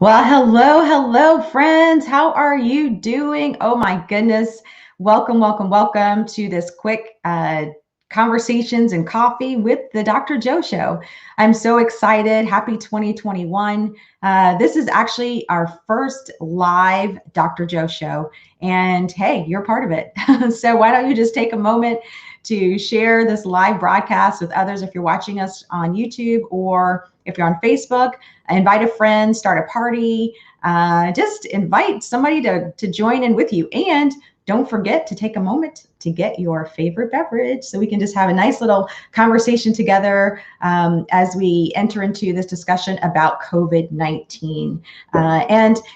Well, hello, friends. How are you doing? Oh my goodness. Welcome to this quick conversations and coffee with the Dr. Joe Show. I'm so excited. Happy 2021. This is actually our first live Dr. Joe Show. And hey, you're part of it. So why don't you just take a moment to share this live broadcast with others if you're watching us on YouTube or if you're on Facebook. Invite a friend, start a party, just invite somebody to join in with you. And don't forget to take a moment to get your favorite beverage so we can just have a nice little conversation together as we enter into this discussion about COVID-19.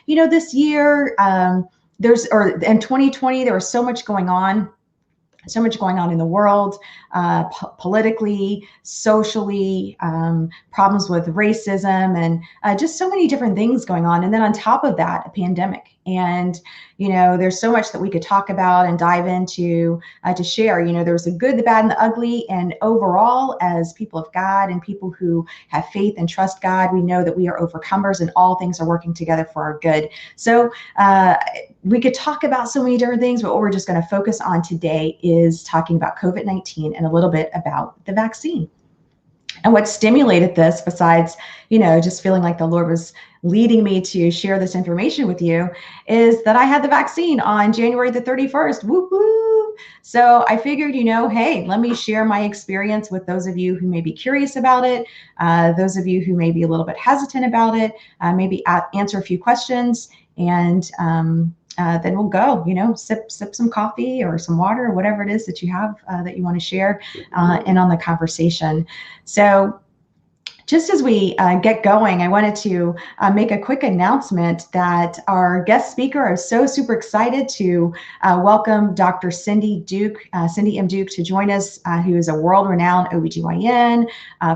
This year, in 2020, there was so much going on in the world, politically, socially, problems with racism, and just so many different things going on. And then on top of that, a pandemic. And, there's so much that we could talk about and dive into to share. There's the good, the bad, and the ugly. And overall, as people of God and people who have faith and trust God, we know that we are overcomers and all things are working together for our good. So we could talk about so many different things, but what we're just going to focus on today is talking about COVID-19 and a little bit about the vaccine. And what stimulated this, besides, just feeling like the Lord was leading me to share this information with you, is that I had the vaccine on January the 31st. Woo-hoo! So I figured, hey, let me share my experience with those of you who may be curious about it, those of you who may be a little bit hesitant about it, maybe answer a few questions, and then we'll go, sip some coffee or some water or whatever it is that you have that you want to share in on the conversation. So just as we get going, I wanted to make a quick announcement that our guest speaker is so super excited to welcome Dr. Cindy M. Duke to join us, who is a world-renowned OBGYN,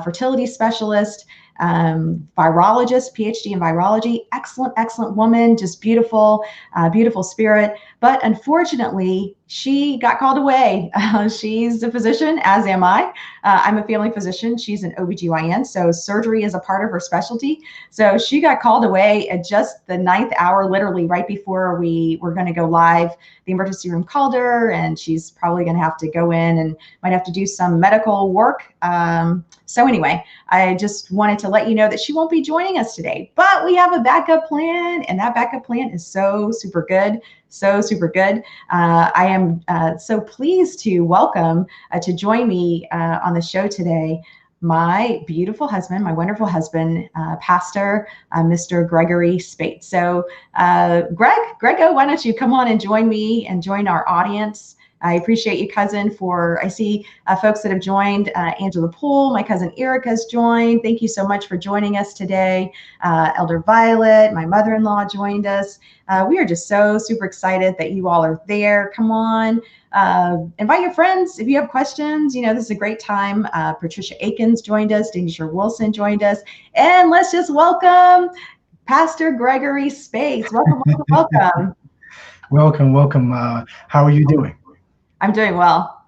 fertility specialist, virologist, PhD in virology, excellent woman, just beautiful spirit. But unfortunately, she got called away. She's a physician, as am I. I'm a family physician. She's an OBGYN, so surgery is a part of her specialty. So she got called away at just the 9th hour, literally right before we were going to go live. The emergency room called her, and she's probably going to have to go in and might have to do some medical work. So anyway, I just wanted to let you know that she won't be joining us today, but we have a backup plan, and that backup plan is so super good. I am so pleased to welcome to join me on the show today my beautiful husband, my wonderful husband, Pastor Mr. Gregory Speights. So Grego, why don't you come on and join me and join our audience? I appreciate you, cousin, I see folks that have joined. Angela Poole, my cousin Erica's joined. Thank you so much for joining us today. Elder Violet, my mother-in-law, joined us. We are just so super excited that you all are there. Come on, invite your friends if you have questions. This is a great time. Patricia Akins joined us. Denisha Wilson joined us. And let's just welcome Pastor Gregory Speights. Welcome. Welcome. How are you doing? I'm doing well.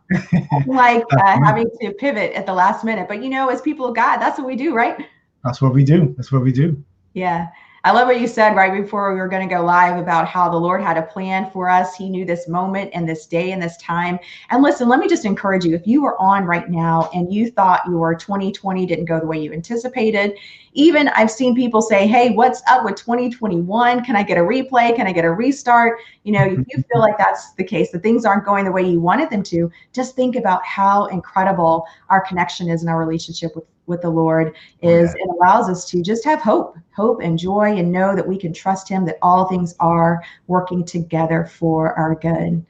Like having to pivot at the last minute, but as people of God, that's what we do, right? That's what we do. Yeah. I love what you said right before we were going to go live about how the Lord had a plan for us. He knew this moment and this day and this time. And listen, let me just encourage you. If you are on right now and you thought your 2020 didn't go the way you anticipated, even I've seen people say, hey, what's up with 2021? Can I get a replay? Can I get a restart? If you feel like that's the case, that things aren't going the way you wanted them to, just think about how incredible our connection is in our relationship with the Lord is. It allows us to just have hope and joy and know that we can trust him, that all things are working together for our good.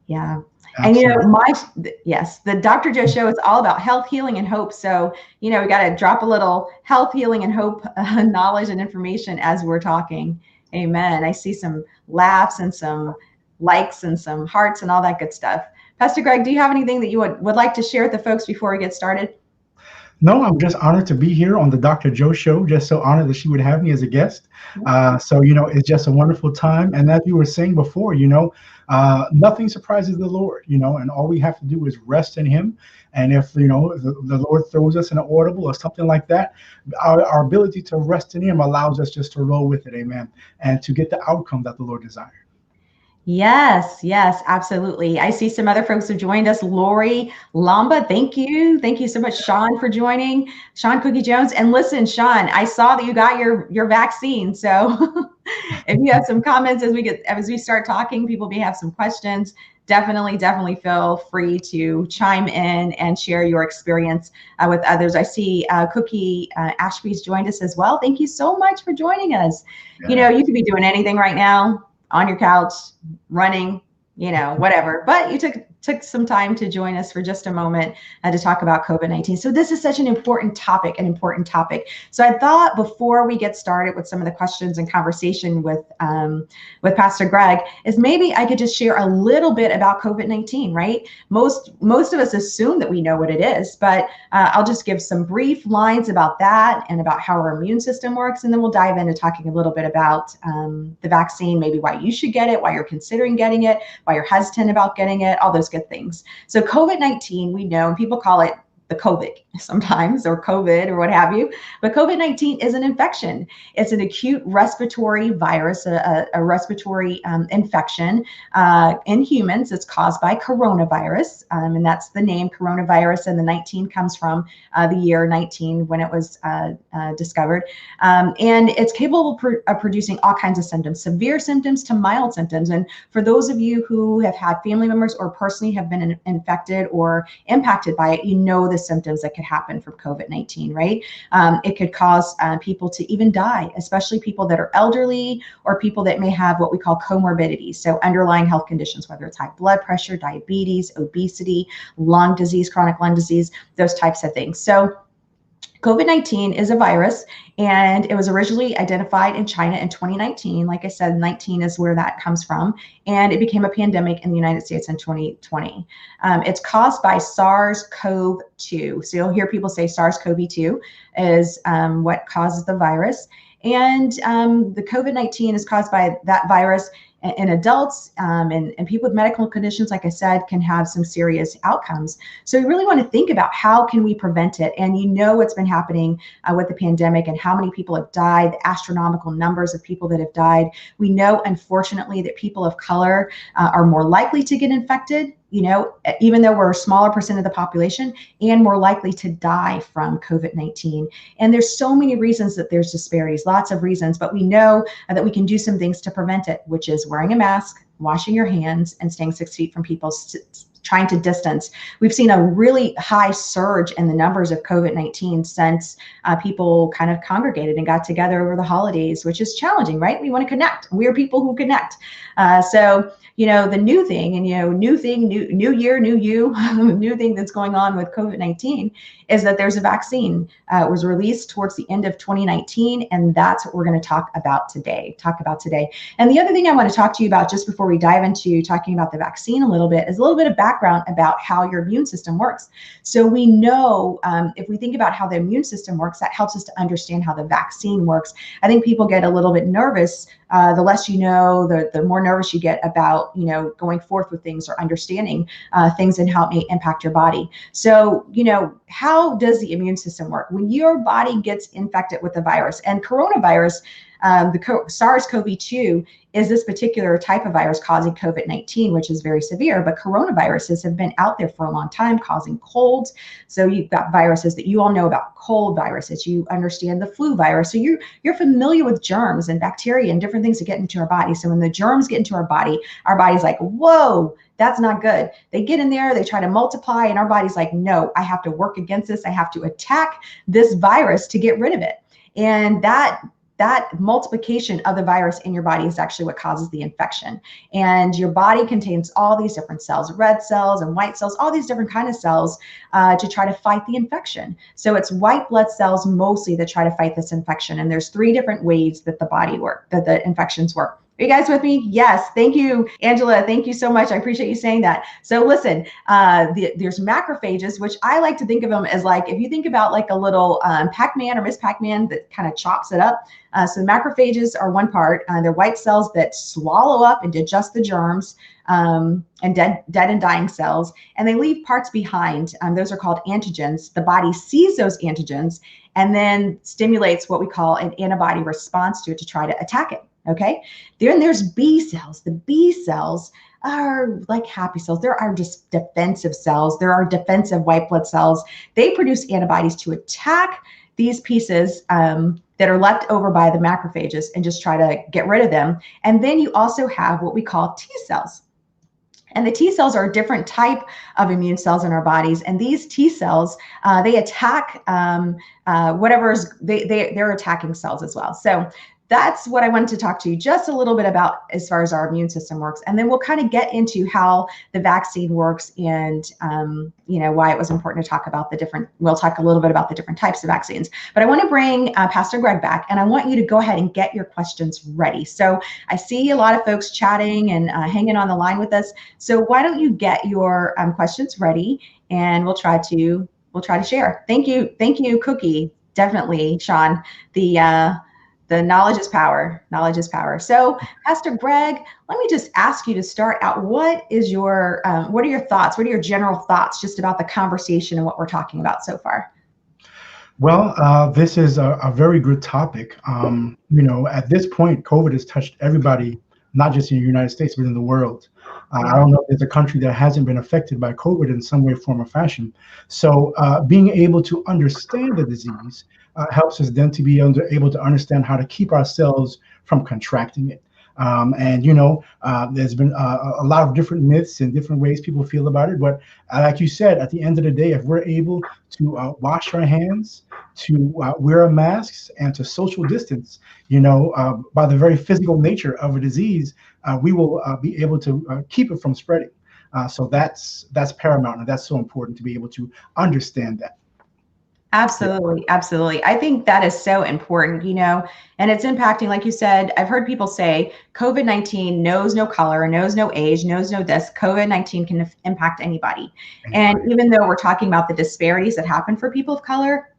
Yeah. Absolutely. And the Dr. Joe Show is all about health, healing, and hope. So, we got to drop a little health, healing, and hope knowledge and information as we're talking. Amen. I see some laughs and some likes and some hearts and all that good stuff. Pastor Greg, do you have anything that you would like to share with the folks before we get started? No, I'm just honored to be here on the Dr. Joe Show. Just so honored that she would have me as a guest. So, it's just a wonderful time. And as you were saying before, nothing surprises the Lord, and all we have to do is rest in Him. And if, the Lord throws us in an audible or something like that, our ability to rest in Him allows us just to roll with it. Amen. And to get the outcome that the Lord desires. Yes, yes, absolutely. I see some other folks have joined us. Lori Lamba, thank you. Thank you so much, Sean, for joining. Sean Cookie Jones. And listen, Sean, I saw that you got your vaccine. So if you have some comments as we start talking, people may have some questions. Definitely feel free to chime in and share your experience with others. I see Cookie Ashby's joined us as well. Thank you so much for joining us. Yeah. You could be doing anything right now, on your couch, running, whatever. But you took some time to join us for just a moment to talk about COVID-19. So this is such an important topic. So I thought before we get started with some of the questions and conversation with Pastor Greg, is maybe I could just share a little bit about COVID-19, right? Most of us assume that we know what it is, but I'll just give some brief lines about that and about how our immune system works. And then we'll dive into talking a little bit about the vaccine, maybe why you should get it, why you're considering getting it, why you're hesitant about getting it, all those good things. So COVID-19, we know, and people call it the COVID sometimes, or COVID, or what have you. But COVID-19 is an infection. It's an acute respiratory virus, a respiratory infection in humans. It's caused by coronavirus, and that's the name coronavirus. And the 19 comes from the year 19 when it was discovered. And it's capable of producing all kinds of symptoms, severe symptoms to mild symptoms. And for those of you who have had family members or personally have been infected or impacted by it, the symptoms that could happen from COVID-19, right? It could cause people to even die, especially people that are elderly or people that may have what we call comorbidities. So underlying health conditions, whether it's high blood pressure, diabetes, obesity, lung disease, chronic lung disease, those types of things. So COVID-19 is a virus, and it was originally identified in China in 2019. Like I said, 19 is where that comes from, and it became a pandemic in the United States in 2020. It's caused by SARS-CoV-2. So you'll hear people say SARS-CoV-2 is what causes the virus. And the COVID-19 is caused by that virus in adults, and people with medical conditions, like I said, can have some serious outcomes. So we really want to think about how can we prevent it. And what's been happening with the pandemic and how many people have died, the astronomical numbers of people that have died. We know, unfortunately, that people of color are more likely to get infected, even though we're a smaller percent of the population, and more likely to die from COVID-19. And there's so many reasons that there's disparities, lots of reasons, but we know that we can do some things to prevent it, which is wearing a mask, washing your hands, and staying 6 feet from people, trying to distance. We've seen a really high surge in the numbers of COVID-19 since people kind of congregated and got together over the holidays, which is challenging, right? We want to connect. We are people who connect. So the new thing, and new thing, new year, new you, new thing that's going on with COVID-19 is that there's a vaccine. It was released towards the end of 2019, and that's what we're going to talk about today. And the other thing I want to talk to you about just before we dive into talking about the vaccine a little bit is a little bit of background about how your immune system works. So we know if we think about how the immune system works, that helps us to understand how the vaccine works. I think people get a little bit nervous. The less you know, the more nervous you get about, going forth with things or understanding things and how it may impact your body. So, how does the immune system work? When your body gets infected with the virus, and coronavirus, the SARS-CoV-2 is this particular type of virus causing COVID-19, which is very severe, but coronaviruses have been out there for a long time causing colds. So you've got viruses that you all know about, cold viruses, you understand the flu virus. So you're familiar with germs and bacteria and different things that get into our body. So when the germs get into our body's like, whoa, that's not good. They get in there, they try to multiply, and our body's like, no, I have to work against this. I have to attack this virus to get rid of it. And that multiplication of the virus in your body is actually what causes the infection. And your body contains all these different cells, red cells and white cells, all these different kind of cells to try to fight the infection. So it's white blood cells mostly that try to fight this infection. And there's 3 different ways that the infections work. Are you guys with me? Yes. Thank you, Angela. Thank you so much. I appreciate you saying that. So listen, there's macrophages, which I like to think of them as like, if you think about like a little Pac-Man or Miss Pac-Man that kind of chops it up. So the macrophages are one part. They're white cells that swallow up and digest the germs and dead and dying cells, and they leave parts behind. Those are called antigens. The body sees those antigens and then stimulates what we call an antibody response to it to try to attack it. Okay. Then there's B cells. The B cells are like happy cells. There are just defensive cells. There are defensive white blood cells. They produce antibodies to attack these pieces that are left over by the macrophages and just try to get rid of them. And then you also have what we call T cells. And the T cells are a different type of immune cells in our bodies. And these T cells, they attack they're attacking cells as well. So that's what I wanted to talk to you just a little bit about as far as our immune system works. And then we'll kind of get into how the vaccine works and, why it was important to talk about we'll talk a little bit about the different types of vaccines. But I want to bring Pastor Greg back, and I want you to go ahead and get your questions ready. So I see a lot of folks chatting and hanging on the line with us. So why don't you get your questions ready, and we'll try to share. Thank you, Cookie. Definitely, Sean. The knowledge is power. Knowledge is power. So, Pastor Greg, let me just ask you to start out. What are your thoughts? What are your general thoughts just about the conversation and what we're talking about so far? Well, this is a very good topic. At this point, COVID has touched everybody, not just in the United States, but in the world. I don't know if there's a country that hasn't been affected by COVID in some way, form, or fashion. So being able to understand the disease helps us then to be able to understand how to keep ourselves from contracting it. There's been a lot of different myths and different ways people feel about it. But like you said, at the end of the day, if we're able to wash our hands, to wear masks, and to social distance, by the very physical nature of a disease, we will be able to keep it from spreading. So that's paramount, and that's so important to be able to understand that. Absolutely. Absolutely. I think that is so important, and it's impacting, like you said, I've heard people say COVID-19 knows no color, knows no age, knows no this. COVID-19 can impact anybody. And even though we're talking about the disparities that happen for people of color,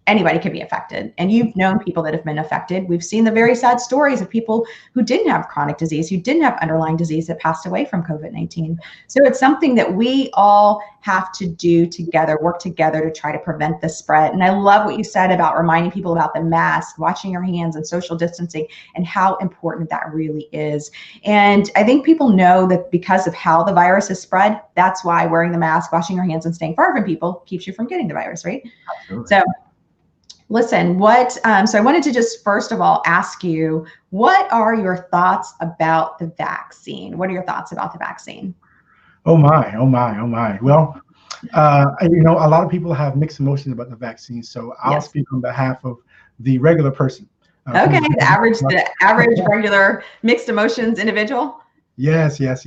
anybody can be affected. And you've known people that have been affected. We've seen the very sad stories of people who didn't have chronic disease, who didn't have underlying disease that passed away from COVID-19. So it's something that we all have to do together, work together to try to prevent the spread. And I love what you said about reminding people about the mask, washing your hands, and social distancing, and how important that really is. And I think people know that because of how the virus is spread, that's why wearing the mask, washing your hands, and staying far from people keeps you from getting the virus, right? Absolutely. So listen, so I wanted to just first of all ask you, what are your thoughts about the vaccine? What are your thoughts about the vaccine? Oh my, oh my, oh my. Well, a lot of people have mixed emotions about the vaccine, so I'll speak on behalf of the regular person. Okay, the average regular mixed emotions individual. Yes. That's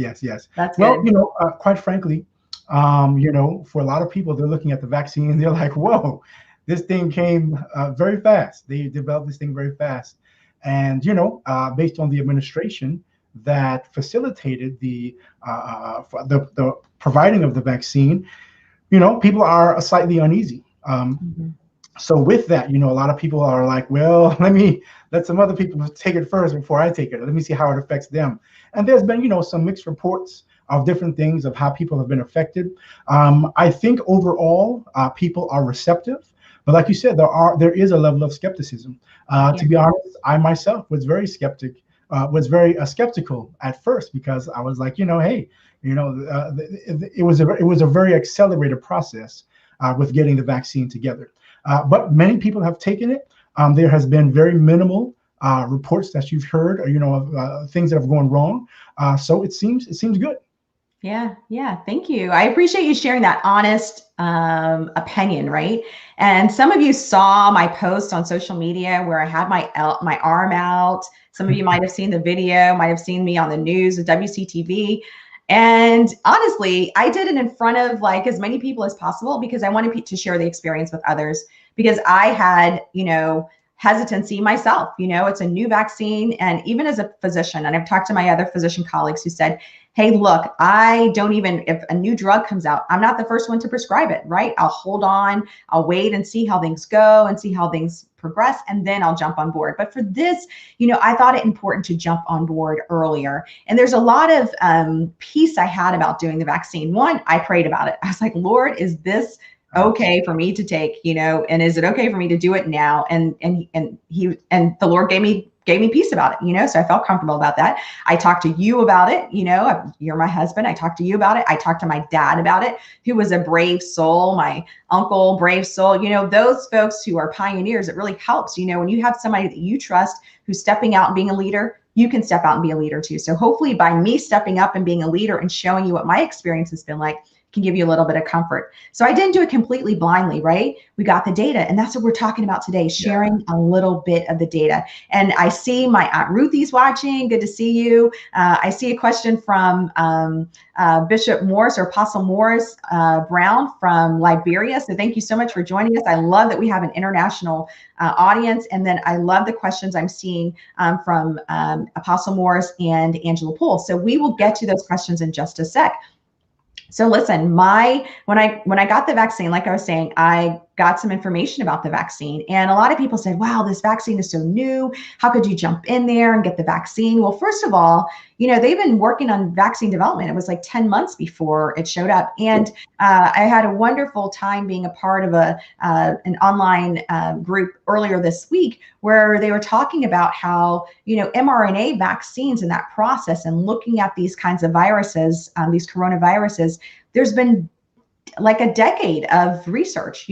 well, good. Quite frankly, for a lot of people, they're looking at the vaccine and they're like, whoa, this thing came very fast. They developed this thing very fast. And, based on the administration that facilitated the providing of the vaccine, people are slightly uneasy. So with that, a lot of people are like, well, let some other people take it first before I take it. Let me see how it affects them. And there's been, some mixed reports of different things of how people have been affected. I think overall, people are receptive. But like you said, there is a level of skepticism. To be honest, I myself was very skeptical at first, because I was like, hey, it was a very accelerated process with getting the vaccine together. But many people have taken it. There has been very minimal reports that you've heard, of things that have gone wrong. So it seems good. Yeah. Thank you. I appreciate you sharing that honest opinion, right? And some of you saw my post on social media where I had my arm out. Some of you might have seen the video, might have seen me on the news with WCTV. And honestly, I did it in front of like as many people as possible because I wanted to share the experience with others, because I had, hesitancy myself. It's a new vaccine. And even as a physician, and I've talked to my other physician colleagues who said, hey, look, I don't even, if a new drug comes out, I'm not the first one to prescribe it, right? I'll hold on, I'll wait and see how things go and see how things progress, and then I'll jump on board. But for this, I thought it important to jump on board earlier. And there's a lot of peace I had about doing the vaccine. One, I prayed about it. I was like, Lord, is this okay for me to take, and is it okay for me to do it now? And the Lord gave me peace about it, so I felt comfortable about that. I talked to you about it, you're my husband. I talked to you about it. I talked to my dad about it, who was a brave soul, my uncle, brave soul, those folks who are pioneers. It really helps, when you have somebody that you trust who's stepping out and being a leader, you can step out and be a leader too. So hopefully by me stepping up and being a leader and showing you what my experience has been like, can give you a little bit of comfort. So I didn't do it completely blindly, right? We got the data, and that's what we're talking about today, sharing a little bit of the data. And I see my Aunt Ruthie's watching. Good to see you. I see a question from Bishop Morris, or Apostle Morris Brown from Liberia. So thank you so much for joining us. I love that we have an international audience. And then I love the questions I'm seeing from Apostle Morris and Angela Poole. So we will get to those questions in just a sec. So listen, when I got the vaccine, like I was saying, I got some information about the vaccine, and a lot of people said, wow, this vaccine is so new. How could you jump in there and get the vaccine? Well, first of all, they've been working on vaccine development. It was like 10 months before it showed up. And I had a wonderful time being a part of an online group earlier this week where they were talking about how, mRNA vaccines and that process and looking at these kinds of viruses, these coronaviruses, there's been like a decade of research,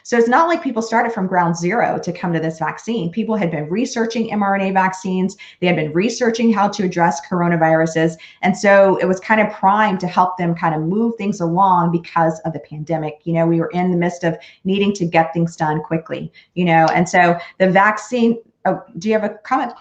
So it's not like people started from ground zero to come to this vaccine. People had been researching mRNA vaccines. They had been researching how to address coronaviruses. And so it was kind of primed to help them kind of move things along because of the pandemic. We were in the midst of needing to get things done quickly, and so the vaccine, do you have a comment?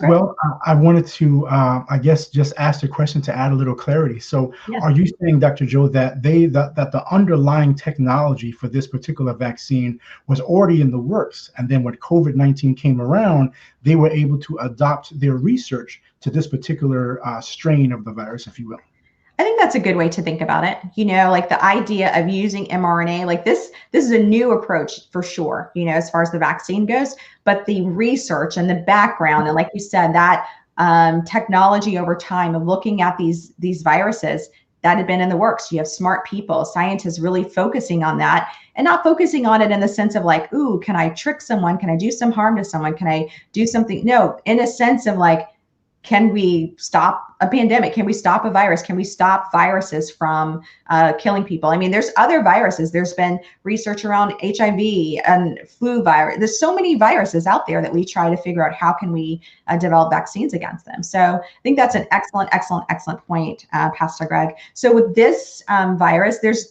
Well, I wanted to, I guess, just ask the question to add a little clarity. So Yes. Are you saying, Dr. Joe, that that the underlying technology for this particular vaccine was already in the works, and then when COVID-19 came around, they were able to adopt their research to this particular strain of the virus, if you will? I think that's a good way to think about it. Like the idea of using mRNA, like this is a new approach for sure, as far as the vaccine goes, but the research and the background, and like you said, that technology over time of looking at these viruses that had been in the works. You have smart people, scientists really focusing on that, and not focusing on it in the sense of like, ooh, can I trick someone? Can I do some harm to someone? Can I do something? No, in a sense of like, can we stop a pandemic? Can we stop a virus? Can we stop viruses from killing people? I mean, there's other viruses. There's been research around HIV and flu virus. There's so many viruses out there that we try to figure out how can we develop vaccines against them. So I think that's an excellent point, Pastor Greg. So with this virus, there's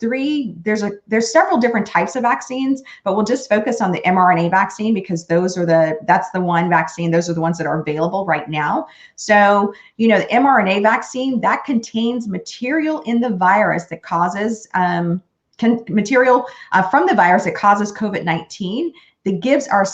several different types of vaccines, but we'll just focus on the mRNA vaccine because that's the one vaccine. Those are the ones that are available right now. So, the mRNA vaccine, that contains material in the virus that causes, material from the virus that causes COVID-19 that gives our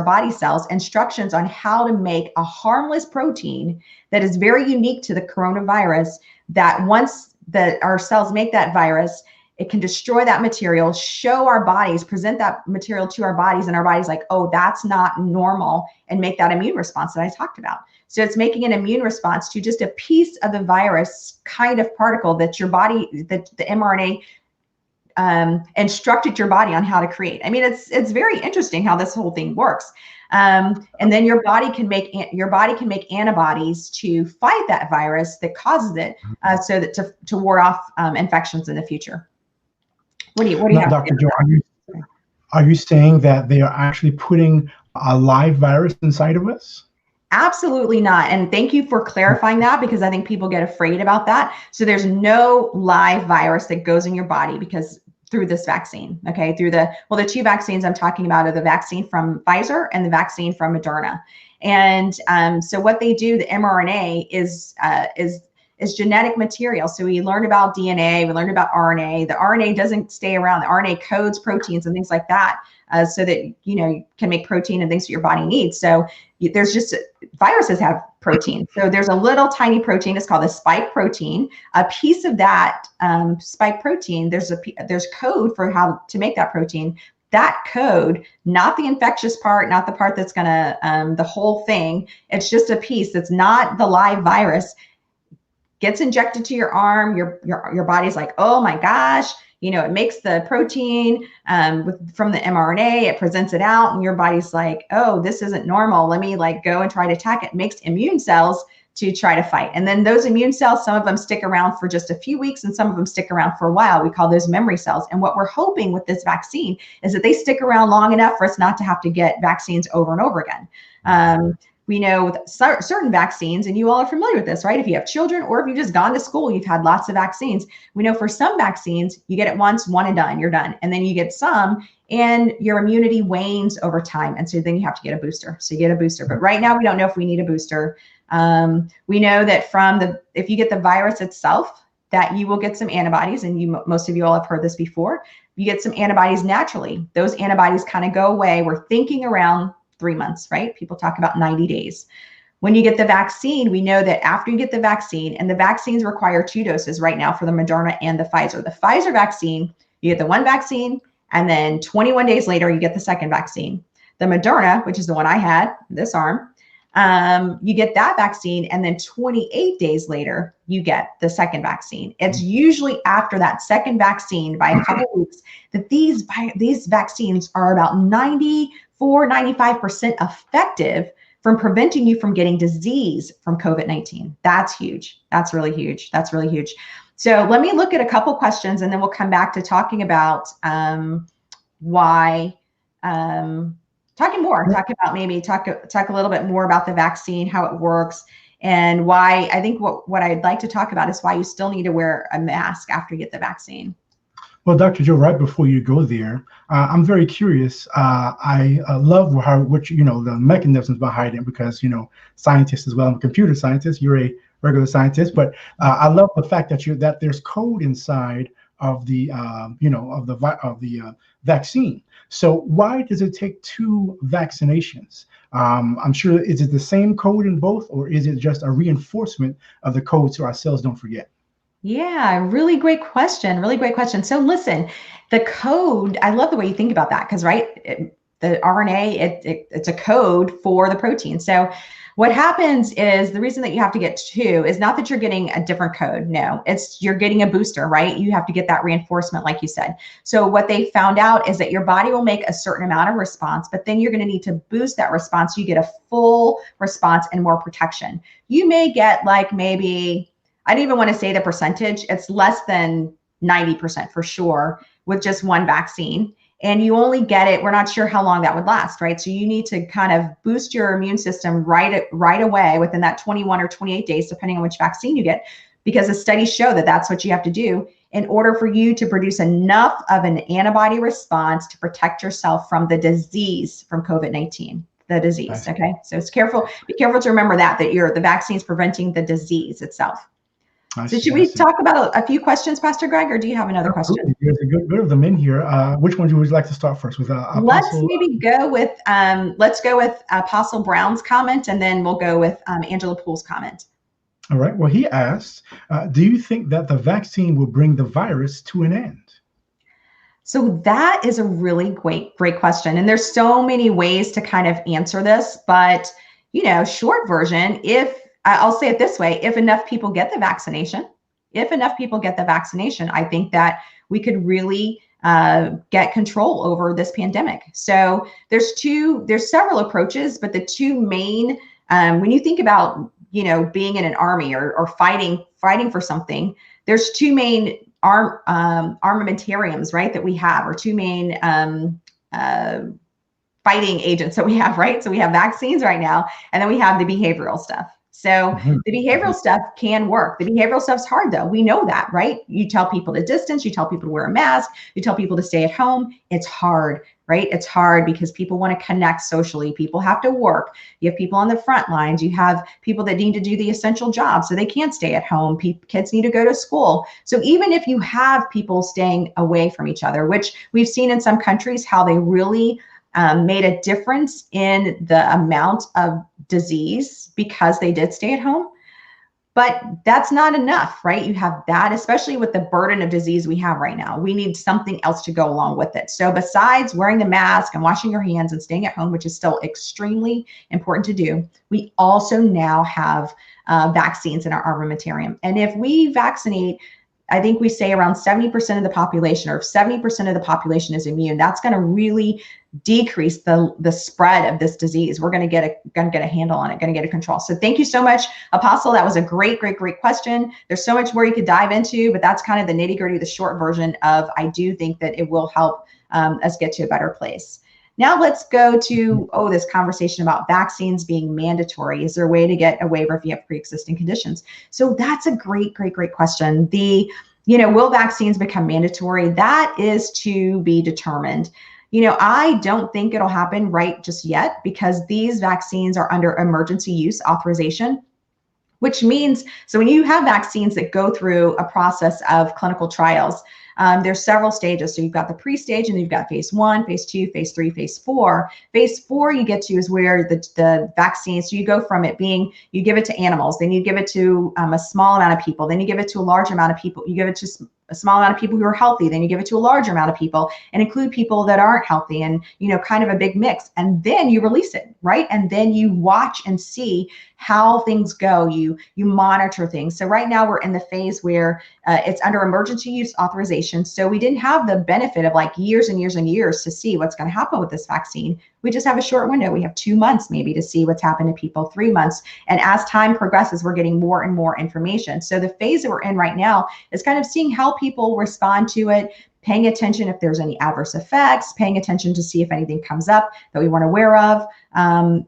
body cells, instructions on how to make a harmless protein that is very unique to the coronavirus, that once our cells make that virus, it can destroy that material, show our bodies, present that material to our bodies, and our body's like, oh, that's not normal, and make that immune response that I talked about. So it's making an immune response to just a piece of the virus kind of particle that your body, that the mRNA instructed your body on how to create. I mean, it's very interesting how this whole thing works. And then your body can make antibodies to fight that virus that causes it, so that to ward off infections in the future. What do you Now, have? Dr. Joe, are you saying that they are actually putting a live virus inside of us? Absolutely not. And thank you for clarifying that, because I think people get afraid about that. So there's no live virus that goes in your body because through this vaccine, okay, the two vaccines I'm talking about are the vaccine from Pfizer and the vaccine from Moderna. And so what they do, the mRNA is is genetic material. So we learned about DNA, we learned about RNA. The RNA doesn't stay around. The RNA codes proteins and things like that, so that you can make protein and things that your body needs. So there's just viruses have protein. So there's a little tiny protein. It's called the spike protein. A piece of that spike protein, there's code for how to make that protein. That code, not the infectious part, not the part that's gonna the whole thing. It's just a piece that's not the live virus. Gets injected to your arm. Your body's like, oh my gosh. It makes the protein from the mRNA, it presents it out, and your body's like, oh, this isn't normal. Let me go and try to attack it. It makes immune cells to try to fight. And then those immune cells, some of them stick around for just a few weeks and some of them stick around for a while. We call those memory cells. And what we're hoping with this vaccine is that they stick around long enough for us not to have to get vaccines over and over again. We know with certain vaccines, and you all are familiar with this, right? If you have children or if you've just gone to school, you've had lots of vaccines. We know for some vaccines, you get it once, one and done, you're done. And then you get some and your immunity wanes over time. And so then you have to get a booster. So you get a booster. But right now, we don't know if we need a booster. We know that if you get the virus itself, that you will get some antibodies. And most of you all have heard this before. You get some antibodies naturally. Those antibodies kind of go away. We're thinking around 3 months, right? People talk about 90 days. When you get the vaccine, we know that after you get the vaccine, and the vaccines require 2 doses right now for the Moderna and the Pfizer. The Pfizer vaccine, you get the one vaccine, and then 21 days later, you get the second vaccine. The Moderna, which is the one I had, this arm, you get that vaccine, and then 28 days later, you get the second vaccine. It's usually after that second vaccine by a couple of weeks that these vaccines are about 95% effective from preventing you from getting disease from COVID-19. That's huge. That's really huge. That's really huge. So let me look at a couple questions and then we'll come back to talking about why, talk a little bit more about the vaccine, how it works, and why. I think what I'd like to talk about is why you still need to wear a mask after you get the vaccine. Well, Dr. Joe, right before you go there, I'm very curious. I love the mechanisms behind it because, scientists as well. I'm a computer scientist. You're a regular scientist, but I love the fact that there's code inside of the vaccine. So why does it take 2 vaccinations? I'm sure, is it the same code in both, or is it just a reinforcement of the code so our cells don't forget? Yeah, really great question. Really great question. So listen, the code, I love the way you think about that because, right, the RNA, it's a code for the protein. So what happens is the reason that you have to get 2 is not that you're getting a different code. No, you're getting a booster, right? You have to get that reinforcement, like you said. So what they found out is that your body will make a certain amount of response, but then you're going to need to boost that response. So you get a full response and more protection. You may get maybe, I don't even want to say the percentage. It's less than 90% for sure with just one vaccine. And you only get it, we're not sure how long that would last, right? So you need to kind of boost your immune system right away within that 21 or 28 days, depending on which vaccine you get, because the studies show that that's what you have to do in order for you to produce enough of an antibody response to protect yourself from the disease, from COVID-19. The disease, okay? So be careful to remember that the vaccine is preventing the disease itself. So should we talk about a few questions, Pastor Greg, or do you have another question? There's a good bit of them in here. Which one would you like to start first with? Let's maybe go with Apostle Brown's comment, and then we'll go with Angela Poole's comment. All right. Well, he asked, do you think that the vaccine will bring the virus to an end? So that is a really great question. And there's so many ways to kind of answer this, but, short version, I'll say it this way, if enough people get the vaccination, I think that we could really get control over this pandemic. So there's several approaches, but the 2 main, when you think about, being in an army or fighting for something, there's 2 main armamentariums, right, that we have, or 2 main fighting agents that we have, right? So we have vaccines right now, and then we have the behavioral stuff. So Mhm. the behavioral stuff can work. The behavioral stuff's hard though. We know that, right? You tell people to distance, you tell people to wear a mask, you tell people to stay at home. It's hard, right? It's hard because people want to connect socially. People have to work. You have people on the front lines. You have people that need to do the essential jobs, so they can't stay at home. Kids need to go to school. So even if you have people staying away from each other, which we've seen in some countries how they really made a difference in the amount of disease because they did stay at home. But that's not enough, right? You have that, especially with the burden of disease we have right now. We need something else to go along with it. So besides wearing the mask and washing your hands and staying at home, which is still extremely important to do, we also now have vaccines in our armamentarium. And if we vaccinate, I think we say around 70% of the population, or if 70% of the population is immune, that's going to really decrease the spread of this disease. We're going to get a handle on it, going to get a control. So thank you so much, Apostle. That was a great question. There's so much more you could dive into, but that's kind of the nitty gritty, the short version of, I do think that it will help us get to a better place. Now let's go to, this conversation about vaccines being mandatory. Is there a way to get a waiver if you have pre-existing conditions? So that's a great question. Will vaccines become mandatory? That is to be determined. I don't think it'll happen right just yet because these vaccines are under emergency use authorization, which means, so when you have vaccines that go through a process of clinical trials, there's several stages. So you've got the pre-stage, and you've got phase 1, phase 2, phase 3, phase 4. Phase 4 you get to is where the vaccine, so you go from it being, you give it to animals, then you give it to a small amount of people, then you give it to a large amount of people, you give it to a small amount of people who are healthy, then you give it to a larger amount of people and include people that aren't healthy, and kind of a big mix, and then you release it, right? And then you watch and see how things go. You monitor things. So right now we're in the phase where it's under emergency use authorization. So we didn't have the benefit of like years and years and years to see what's going to happen with this vaccine. We just have a short window. We have 2 months maybe to see what's happened to people, 3 months. And as time progresses, we're getting more and more information. So the phase that we're in right now is kind of seeing how people respond to it, paying attention if there's any adverse effects, paying attention to see if anything comes up that we weren't aware of, and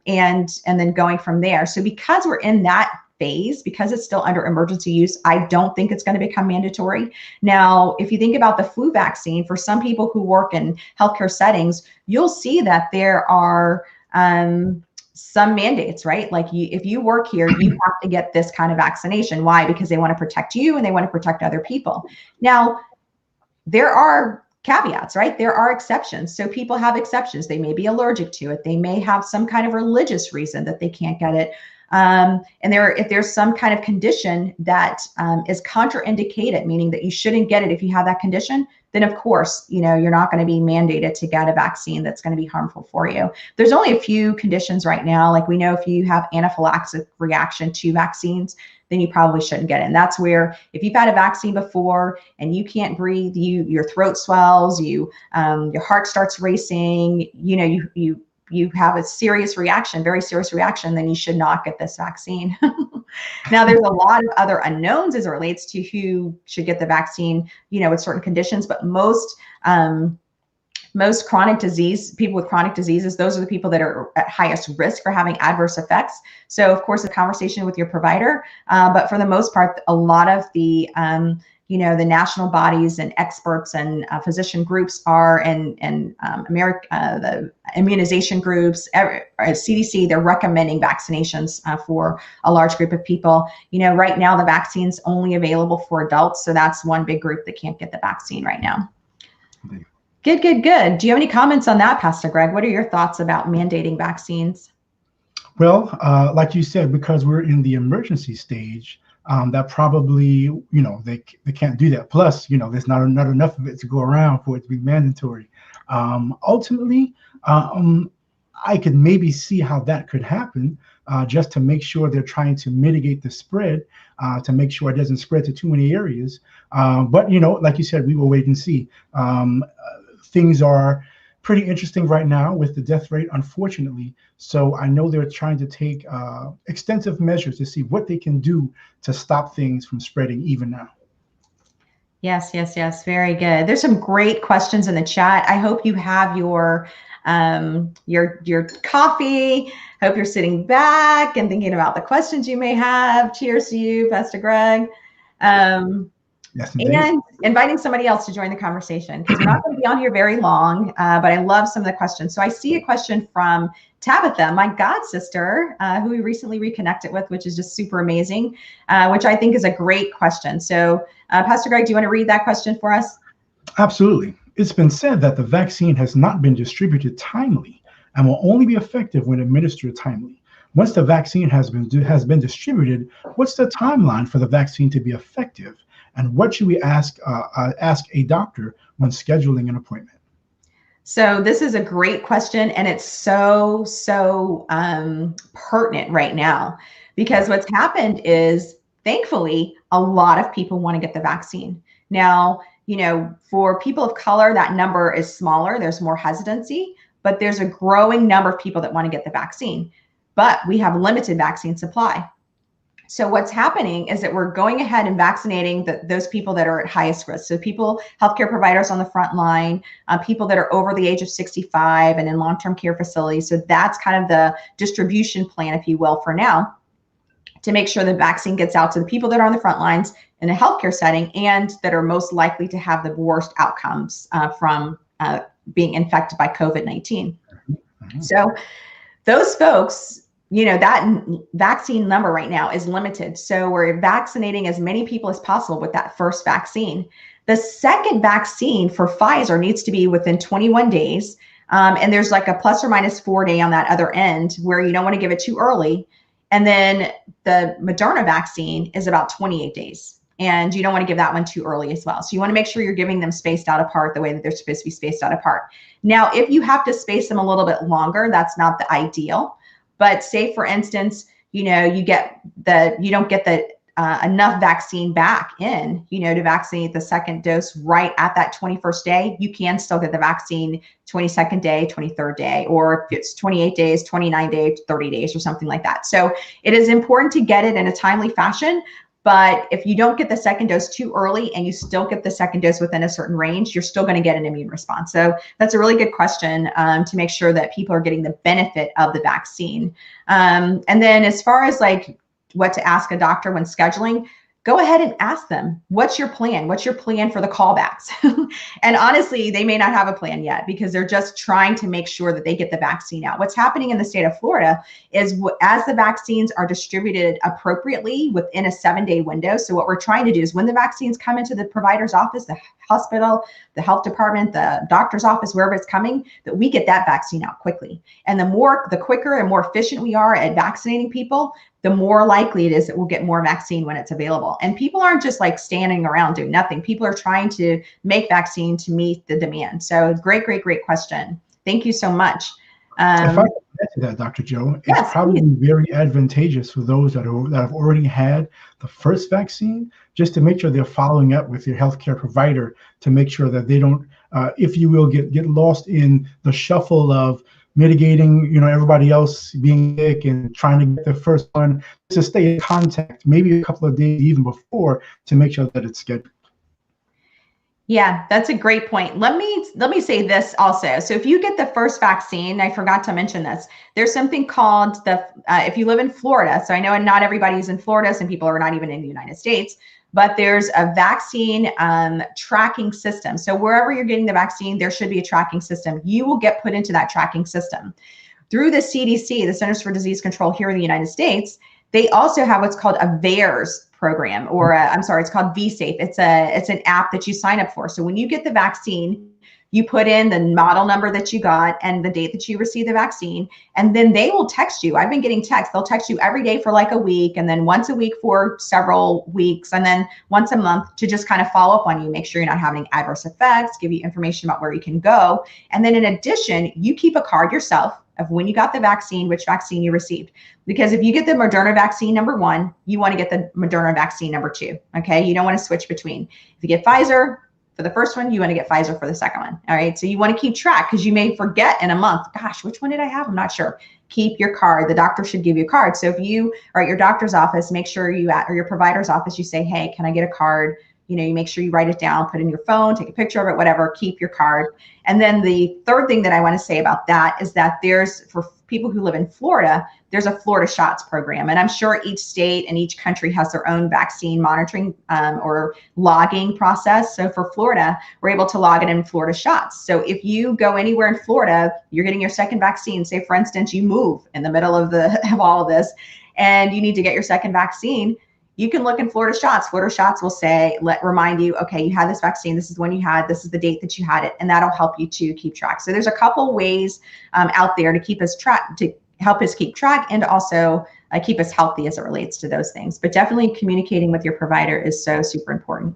then going from there. So because we're in that phase, because it's still under emergency use, I don't think it's going to become mandatory. Now, if you think about the flu vaccine, for some people who work in healthcare settings, you'll see that there are some mandates, right? Like if you work here, you have to get this kind of vaccination. Why? Because they want to protect you and they want to protect other people. Now, there are caveats, right? There are exceptions. So people have exceptions. They may be allergic to it. They may have some kind of religious reason that they can't get it. And if there's some kind of condition that is contraindicated, meaning that you shouldn't get it if you have that condition, then of course, you're not going to be mandated to get a vaccine that's going to be harmful for you. There's only a few conditions right now. Like we know if you have anaphylactic reaction to vaccines, then you probably shouldn't get it. And that's where if you've had a vaccine before and you can't breathe, your throat swells, your heart starts racing, you have a serious reaction, very serious reaction, then you should not get this vaccine. Now, there's a lot of other unknowns as it relates to who should get the vaccine, with certain conditions, but most chronic disease, people with chronic diseases, those are the people that are at highest risk for having adverse effects. So of course, a conversation with your provider, but for the most part, a lot of the the national bodies and experts and physician groups are, and the immunization groups, CDC, they're recommending vaccinations for a large group of people. Right now the vaccine's only available for adults, so that's one big group that can't get the vaccine right now. Good. Do you have any comments on that, Pastor Greg? What are your thoughts about mandating vaccines? Well, like you said, because we're in the emergency stage, that probably, they can't do that. Plus, there's not enough of it to go around for it to be mandatory. Ultimately, I could maybe see how that could happen, just to make sure they're trying to mitigate the spread, to make sure it doesn't spread to too many areas. But, like you said, we will wait and see. Things are pretty interesting right now with the death rate, unfortunately. So I know they're trying to take extensive measures to see what they can do to stop things from spreading even now. Yes. Very good. There's some great questions in the chat. I hope you have your your coffee. Hope you're sitting back and thinking about the questions you may have. Cheers to you, Pastor Greg. Yes, indeed. And inviting somebody else to join the conversation, because we're not going to be on here very long, but I love some of the questions. So I see a question from Tabitha, my god sister, who we recently reconnected with, which is just super amazing, which I think is a great question. So Pastor Greg, do you want to read that question for us? Absolutely. It's been said that the vaccine has not been distributed timely and will only be effective when administered timely. Once the vaccine has been distributed, what's the timeline for the vaccine to be effective? And what should we ask a doctor when scheduling an appointment? So this is a great question, and it's so pertinent right now, because what's happened is, thankfully, a lot of people want to get the vaccine. Now, for people of color, that number is smaller. There's more hesitancy, but there's a growing number of people that want to get the vaccine. But we have limited vaccine supply. So what's happening is that we're going ahead and vaccinating those people that are at highest risk. So people, healthcare providers on the front line, people that are over the age of 65 and in long-term care facilities. So that's kind of the distribution plan, if you will, for now, to make sure the vaccine gets out to the people that are on the front lines in a healthcare setting and that are most likely to have the worst outcomes from being infected by COVID-19. Mm-hmm. So those folks, that vaccine number right now is limited. So we're vaccinating as many people as possible with that first vaccine. The second vaccine for Pfizer needs to be within 21 days. And there's like a plus or minus 4 day on that other end where you don't want to give it too early. And then the Moderna vaccine is about 28 days. And you don't want to give that one too early as well. So you want to make sure you're giving them spaced out apart the way that they're supposed to be spaced out apart. Now, if you have to space them a little bit longer, that's not the ideal. But say, for instance, you don't get the enough vaccine back in, to vaccinate the second dose right at that 21st day, you can still get the vaccine 22nd day, 23rd day, or if it's 28 days, 29 days, 30 days, or something like that. So it is important to get it in a timely fashion. But if you don't get the second dose too early and you still get the second dose within a certain range, you're still going to get an immune response. So that's a really good question to make sure that people are getting the benefit of the vaccine. And then as far as like what to ask a doctor when scheduling, go ahead and ask them, what's your plan? What's your plan for the callbacks? And honestly, they may not have a plan yet because they're just trying to make sure that they get the vaccine out. What's happening in the state of Florida is as the vaccines are distributed appropriately within a 7-day window. So what we're trying to do is when the vaccines come into the provider's office, the hospital, the health department, the doctor's office, wherever it's coming, that we get that vaccine out quickly. And the quicker and more efficient we are at vaccinating people, the more likely it is that we'll get more vaccine when it's available. And people aren't just like standing around doing nothing. People are trying to make vaccine to meet the demand. So great question. Thank you so much. If I could add to that, Dr. Joe, it's probably very advantageous for those that have already had the first vaccine, just to make sure they're following up with your healthcare provider to make sure that they don't, if you will, get lost in the shuffle of mitigating, everybody else being sick and trying to get the first one, to stay in contact, maybe a couple of days even before, to make sure that it's scheduled. Yeah, that's a great point. Let me say this also. So if you get the first vaccine, I forgot to mention this, there's something called if you live in Florida, so I know not everybody's in Florida, some people are not even in the United States, but there's a vaccine tracking system. So wherever you're getting the vaccine, there should be a tracking system. You will get put into that tracking system. Through the CDC, the Centers for Disease Control here in the United States, they also have what's called a VAERS program, or it's called VSafe. It's an app that you sign up for. So when you get the vaccine, you put in the model number that you got and the date that you received the vaccine, and then they will text you. I've been getting texts. They'll text you every day for like a week, and then once a week for several weeks, and then once a month to just kind of follow up on you, make sure you're not having adverse effects, give you information about where you can go. And then in addition, you keep a card yourself of when you got the vaccine, which vaccine you received. Because if you get the Moderna vaccine number 1, you want to get the Moderna vaccine number 2. Okay, you don't want to switch between. If you get Pfizer for the first one, you want to get Pfizer for the second one. All right, so you want to keep track because you may forget in a month, gosh, which one did I have? I'm not sure. Keep your card. The doctor should give you a card. So if you are at your doctor's office, make sure or your provider's office, you say, hey, can I get a card you make sure you write it down, put it in your phone, take a picture of it, whatever, keep your card. And then the third thing that I want to say about that is that for people who live in Florida, there's a Florida Shots program. And I'm sure each state and each country has their own vaccine monitoring or logging process. So for Florida, we're able to log it in Florida Shots. So if you go anywhere in Florida, you're getting your second vaccine. Say, for instance, you move in the middle of all of this and you need to get your second vaccine. You can look in Florida Shots. Florida Shots will remind you, okay, you had this vaccine. This is when you had, this is the date that you had it. And that'll help you to keep track. So there's a couple ways out there to help us keep track and also keep us healthy as it relates to those things. But definitely communicating with your provider is so super important.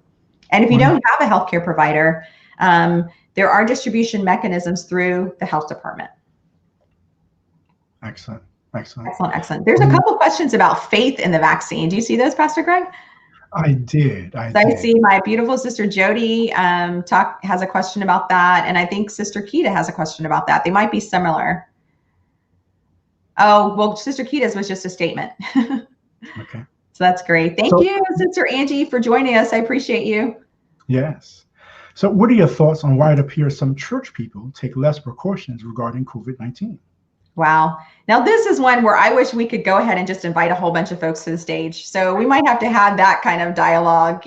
And if you don't have a healthcare provider, there are distribution mechanisms through the health department. Excellent. There's a couple questions about faith in the vaccine. Do you see those, Pastor Greg? I did. I see my beautiful sister Jody has a question about that. And I think Sister Kita has a question about that. They might be similar. Oh, well, Sister Kita's was just a statement. Okay. So that's great. Thank you, Sister Angie, for joining us. I appreciate you. Yes. So what are your thoughts on why it appears some church people take less precautions regarding COVID-19? Wow. Now, this is one where I wish we could go ahead and just invite a whole bunch of folks to the stage. So we might have to have that kind of dialogue,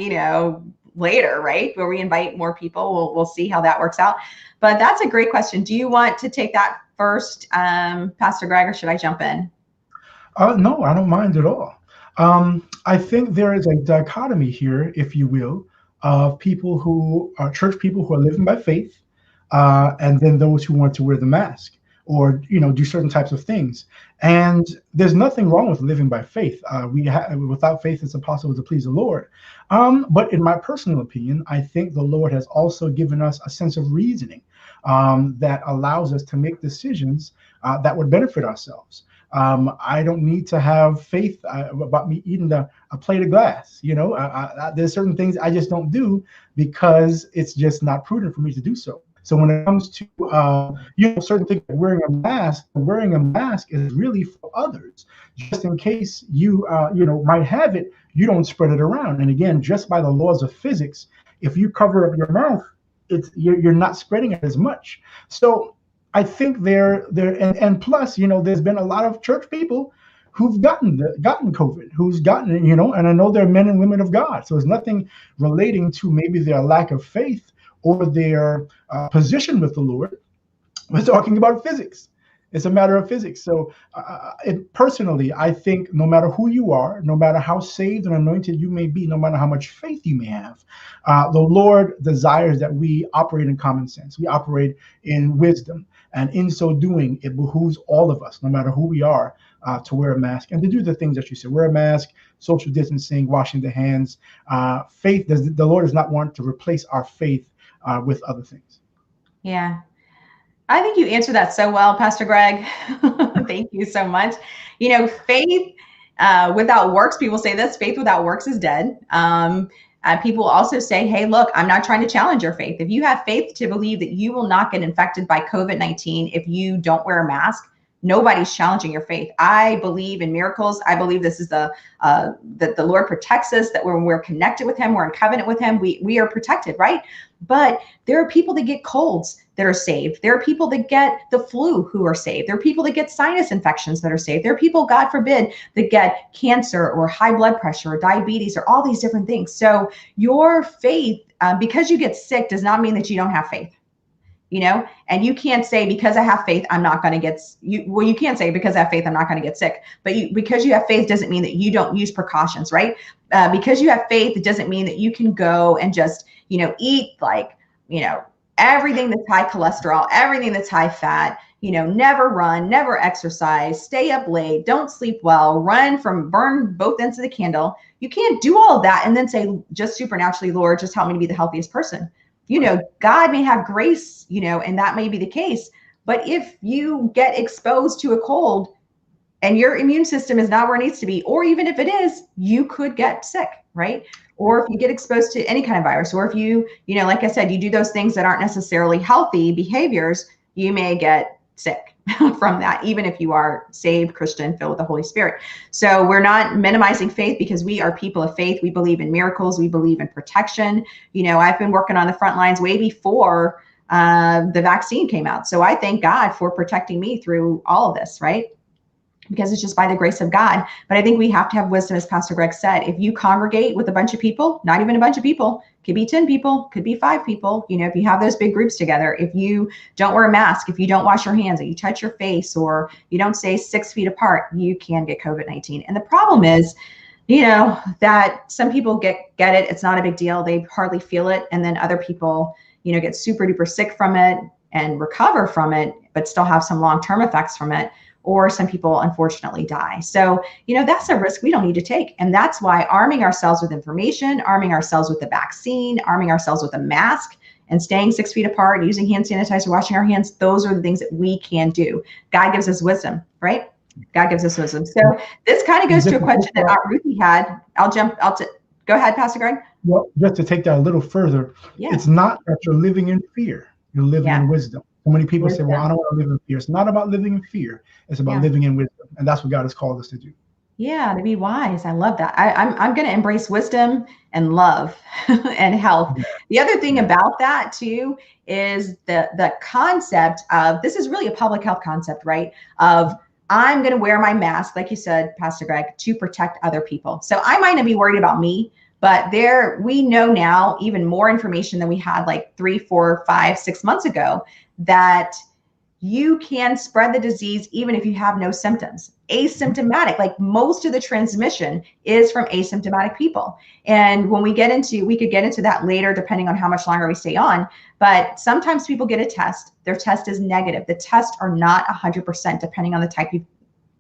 later, right? Where we invite more people. We'll see how that works out. But that's a great question. Do you want to take that first, Pastor Greg, or should I jump in? No, I don't mind at all. I think there is a dichotomy here, if you will, of people who are church people who are living by faith, and then those who want to wear the mask or do certain types of things. And there's nothing wrong with living by faith. Without faith, it's impossible to please the Lord. But in my personal opinion, I think the Lord has also given us a sense of reasoning that allows us to make decisions that would benefit ourselves. I don't need to have faith about me eating a plate of glass. There's certain things I just don't do because it's just not prudent for me to do so. So when it comes to certain things like wearing a mask is really for others, just in case you might have it, you don't spread it around. And again, just by the laws of physics, if you cover up your mouth, you're not spreading it as much. So I think and plus, there's been a lot of church people who've gotten COVID, and I know they're men and women of God. So it's nothing relating to maybe their lack of faith or their position with the Lord. We're talking about physics. It's a matter of physics. So personally, I think no matter who you are, no matter how saved and anointed you may be, no matter how much faith you may have, the Lord desires that we operate in common sense. We operate in wisdom. And in so doing, it behooves all of us, no matter who we are, to wear a mask and to do the things that you said. Wear a mask, social distancing, washing the hands. The Lord does not want to replace our faith with other things. Yeah. I think you answered that so well, Pastor Greg. Thank you so much. Faith without works, people say this, faith without works is dead. People also say, hey, look, I'm not trying to challenge your faith. If you have faith to believe that you will not get infected by COVID-19 if you don't wear a mask, nobody's challenging your faith. I believe in miracles. I believe this is that the Lord protects us, that when we're connected with him, we're in covenant with him, we are protected, right? But there are people that get colds that are saved. There are people that get the flu who are saved. There are people that get sinus infections that are saved. There are people, God forbid, that get cancer or high blood pressure or diabetes or all these different things. So your faith, because you get sick, does not mean that you don't have faith. And you can't say because I have faith, I'm not going to you can't say because I have faith, I'm not going to get sick, but because you have faith doesn't mean that you don't use precautions, right? Because you have faith, it doesn't mean that you can go and just, eat everything that's high cholesterol, everything that's high fat, never run, never exercise, stay up late, don't sleep well, burn both ends of the candle. You can't do all of that and then say, just supernaturally, Lord, just help me to be the healthiest person. God may have grace, and that may be the case. But if you get exposed to a cold and your immune system is not where it needs to be, or even if it is, you could get sick, right? Or if you get exposed to any kind of virus, or if you, like I said, you do those things that aren't necessarily healthy behaviors, you may get sick from that, even if you are saved, Christian, filled with the Holy Spirit. So we're not minimizing faith because we are people of faith. We believe in miracles. We believe in protection. I've been working on the front lines way before the vaccine came out. So I thank God for protecting me through all of this, right? Because it's just by the grace of God. But I think we have to have wisdom, as Pastor Greg said. If you congregate with a bunch of people, not even a bunch of people, could be 10 people, could be 5 people, if you have those big groups together, if you don't wear a mask, if you don't wash your hands, if you touch your face, or you don't stay 6 feet apart, you can get COVID-19. And the problem is, that some people get it. It's not a big deal. They hardly feel it. And then other people, get super duper sick from it and recover from it, but still have some long-term effects from it. Or some people unfortunately die. So, that's a risk we don't need to take. And that's why arming ourselves with information, arming ourselves with the vaccine, arming ourselves with a mask, and staying 6 feet apart, using hand sanitizer, washing our hands, those are the things that we can do. God gives us wisdom, right? God gives us wisdom. So this kind of goes to a question that Aunt Ruthie had. Go ahead, Pastor Greg. Well, just to take that a little further, It's not that you're living in fear. You're living in wisdom. So many people say, well, I don't want to live in fear. It's not about living in fear. It's about living in wisdom. And that's what God has called us to do. Yeah, to be wise. I love that. I'm going to embrace wisdom and love and health. The other thing about that too is the concept of, this is really a public health concept, right? Of I'm going to wear my mask, like you said, Pastor Greg, to protect other people. So I might not be worried about me, but we know now even more information than we had like 3, 4, 5, 6 months ago, that you can spread the disease even if you have no symptoms. Asymptomatic, like most of the transmission is from asymptomatic people. And when we could get into that later, depending on how much longer we stay on, but sometimes people get a test, their test is negative. The tests are not 100% depending on the type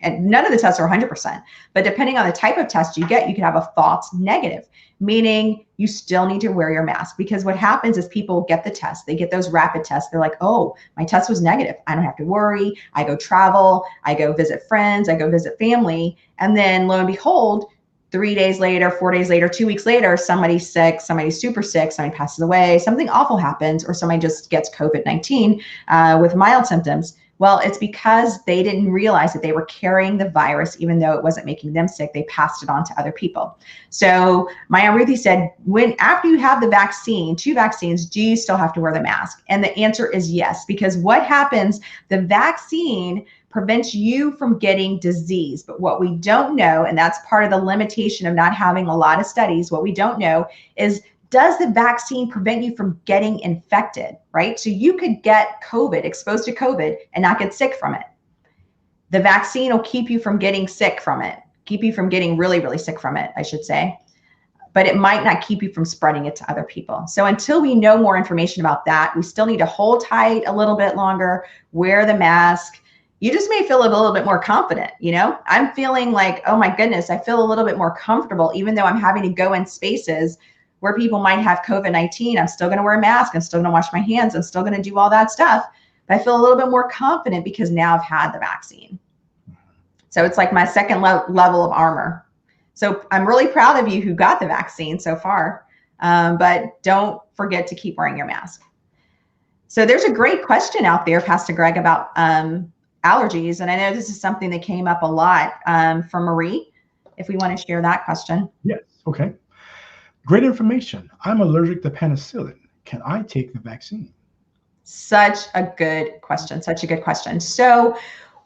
and none of the tests are 100%, but depending on the type of test you get, you can have a false negative, meaning you still need to wear your mask. Because what happens is people get the test, they get those rapid tests. They're like, oh, my test was negative. I don't have to worry. I go travel, I go visit friends, I go visit family. And then lo and behold, 3 days later, 4 days later, 2 weeks later, somebody's sick, somebody's super sick, somebody passes away, something awful happens, or somebody just gets COVID-19 with mild symptoms. Well, it's because they didn't realize that they were carrying the virus, even though it wasn't making them sick. They passed it on to other people. So my Aunt Ruthie said, after you have the vaccine, 2 vaccines, do you still have to wear the mask? And the answer is yes, because what happens, the vaccine prevents you from getting disease. But what we don't know, and that's part of the limitation of not having a lot of studies, what we don't know is, does the vaccine prevent you from getting infected, right? So you could get COVID, exposed to COVID, and not get sick from it. The vaccine will keep you from getting sick from it, keep you from getting really, really sick from it, I should say. But it might not keep you from spreading it to other people. So until we know more information about that, we still need to hold tight a little bit longer, wear the mask. You just may feel a little bit more confident, I'm feeling like, oh my goodness, I feel a little bit more comfortable, even though I'm having to go in spaces where people might have COVID-19, I'm still going to wear a mask. I'm still going to wash my hands. I'm still going to do all that stuff. But I feel a little bit more confident because now I've had the vaccine. So it's like my second level of armor. So I'm really proud of you who got the vaccine so far. But don't forget to keep wearing your mask. So there's a great question out there, Pastor Greg, about allergies. And I know this is something that came up a lot from Marie, if we want to share that question. Yes. Okay. Great information. I'm allergic to penicillin. Can I take the vaccine? Such a good question. Such a good question. So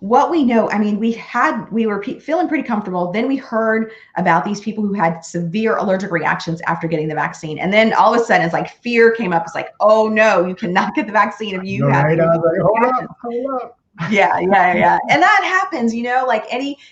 what we know, I mean, we were feeling pretty comfortable. Then we heard about these people who had severe allergic reactions after getting the vaccine. And then all of a sudden it's like fear came up. It's like, oh no, you cannot get the vaccine if you have. Right. Hold up. Yeah. And that happens,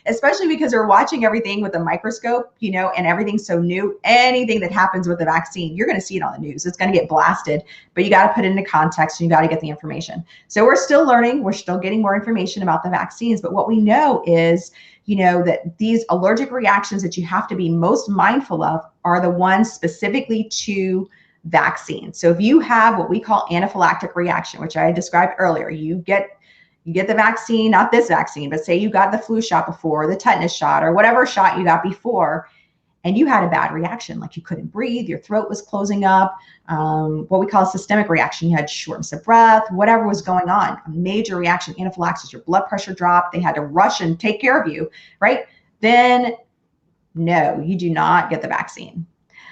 especially because we're watching everything with a microscope, and everything's so new. Anything that happens with the vaccine, you're going to see it on the news. It's going to get blasted, but you got to put it into context and you got to get the information. So we're still learning. We're still getting more information about the vaccines. But what we know is, that these allergic reactions that you have to be most mindful of are the ones specifically to vaccines. So if you have what we call anaphylactic reaction, which I described earlier, you get the vaccine, not this vaccine, but say you got the flu shot before, the tetanus shot, or whatever shot you got before, and you had a bad reaction, like you couldn't breathe, your throat was closing up, what we call a systemic reaction. You had shortness of breath, whatever was going on, a major reaction, anaphylaxis, your blood pressure dropped, they had to rush and take care of you, right? Then no, you do not get the vaccine.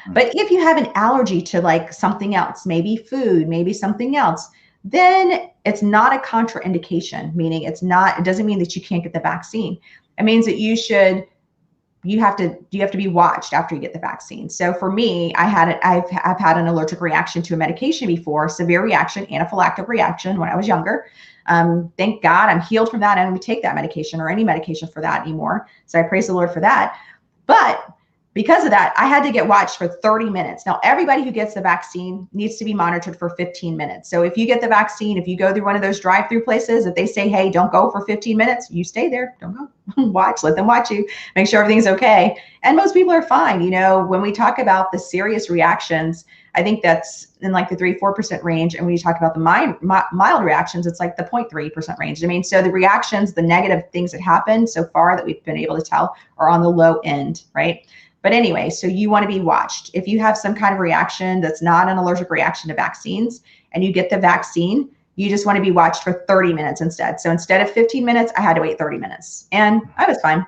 But if you have an allergy to like something else, maybe food, maybe something else, then it's not a contraindication, meaning it doesn't mean that you can't get the vaccine. It means that you have to be watched after you get the vaccine. So for me, I've had an allergic reaction to a medication before, severe reaction, anaphylactic reaction when I was younger. Thank God I'm healed from that. I don't take that medication or any medication for that anymore. So I praise the Lord for that. But because of that, I had to get watched for 30 minutes. Now, everybody who gets the vaccine needs to be monitored for 15 minutes. So if you get the vaccine, if you go through one of those drive-through places, if they say, hey, don't go for 15 minutes, you stay there. Don't go. Watch, let them watch you, make sure everything's okay. And most people are fine. You know, when we talk about the serious reactions, I think that's in like the 3-4% range. And when you talk about the mild reactions, it's like the 0.3% range. I mean, so the reactions, the negative things that happen so far that we've been able to tell are on the low end, right? But anyway, so you want to be watched. If you have some kind of reaction that's not an allergic reaction to vaccines and you get the vaccine, you just want to be watched for 30 minutes instead. So instead of 15 minutes, I had to wait 30 minutes and I was fine.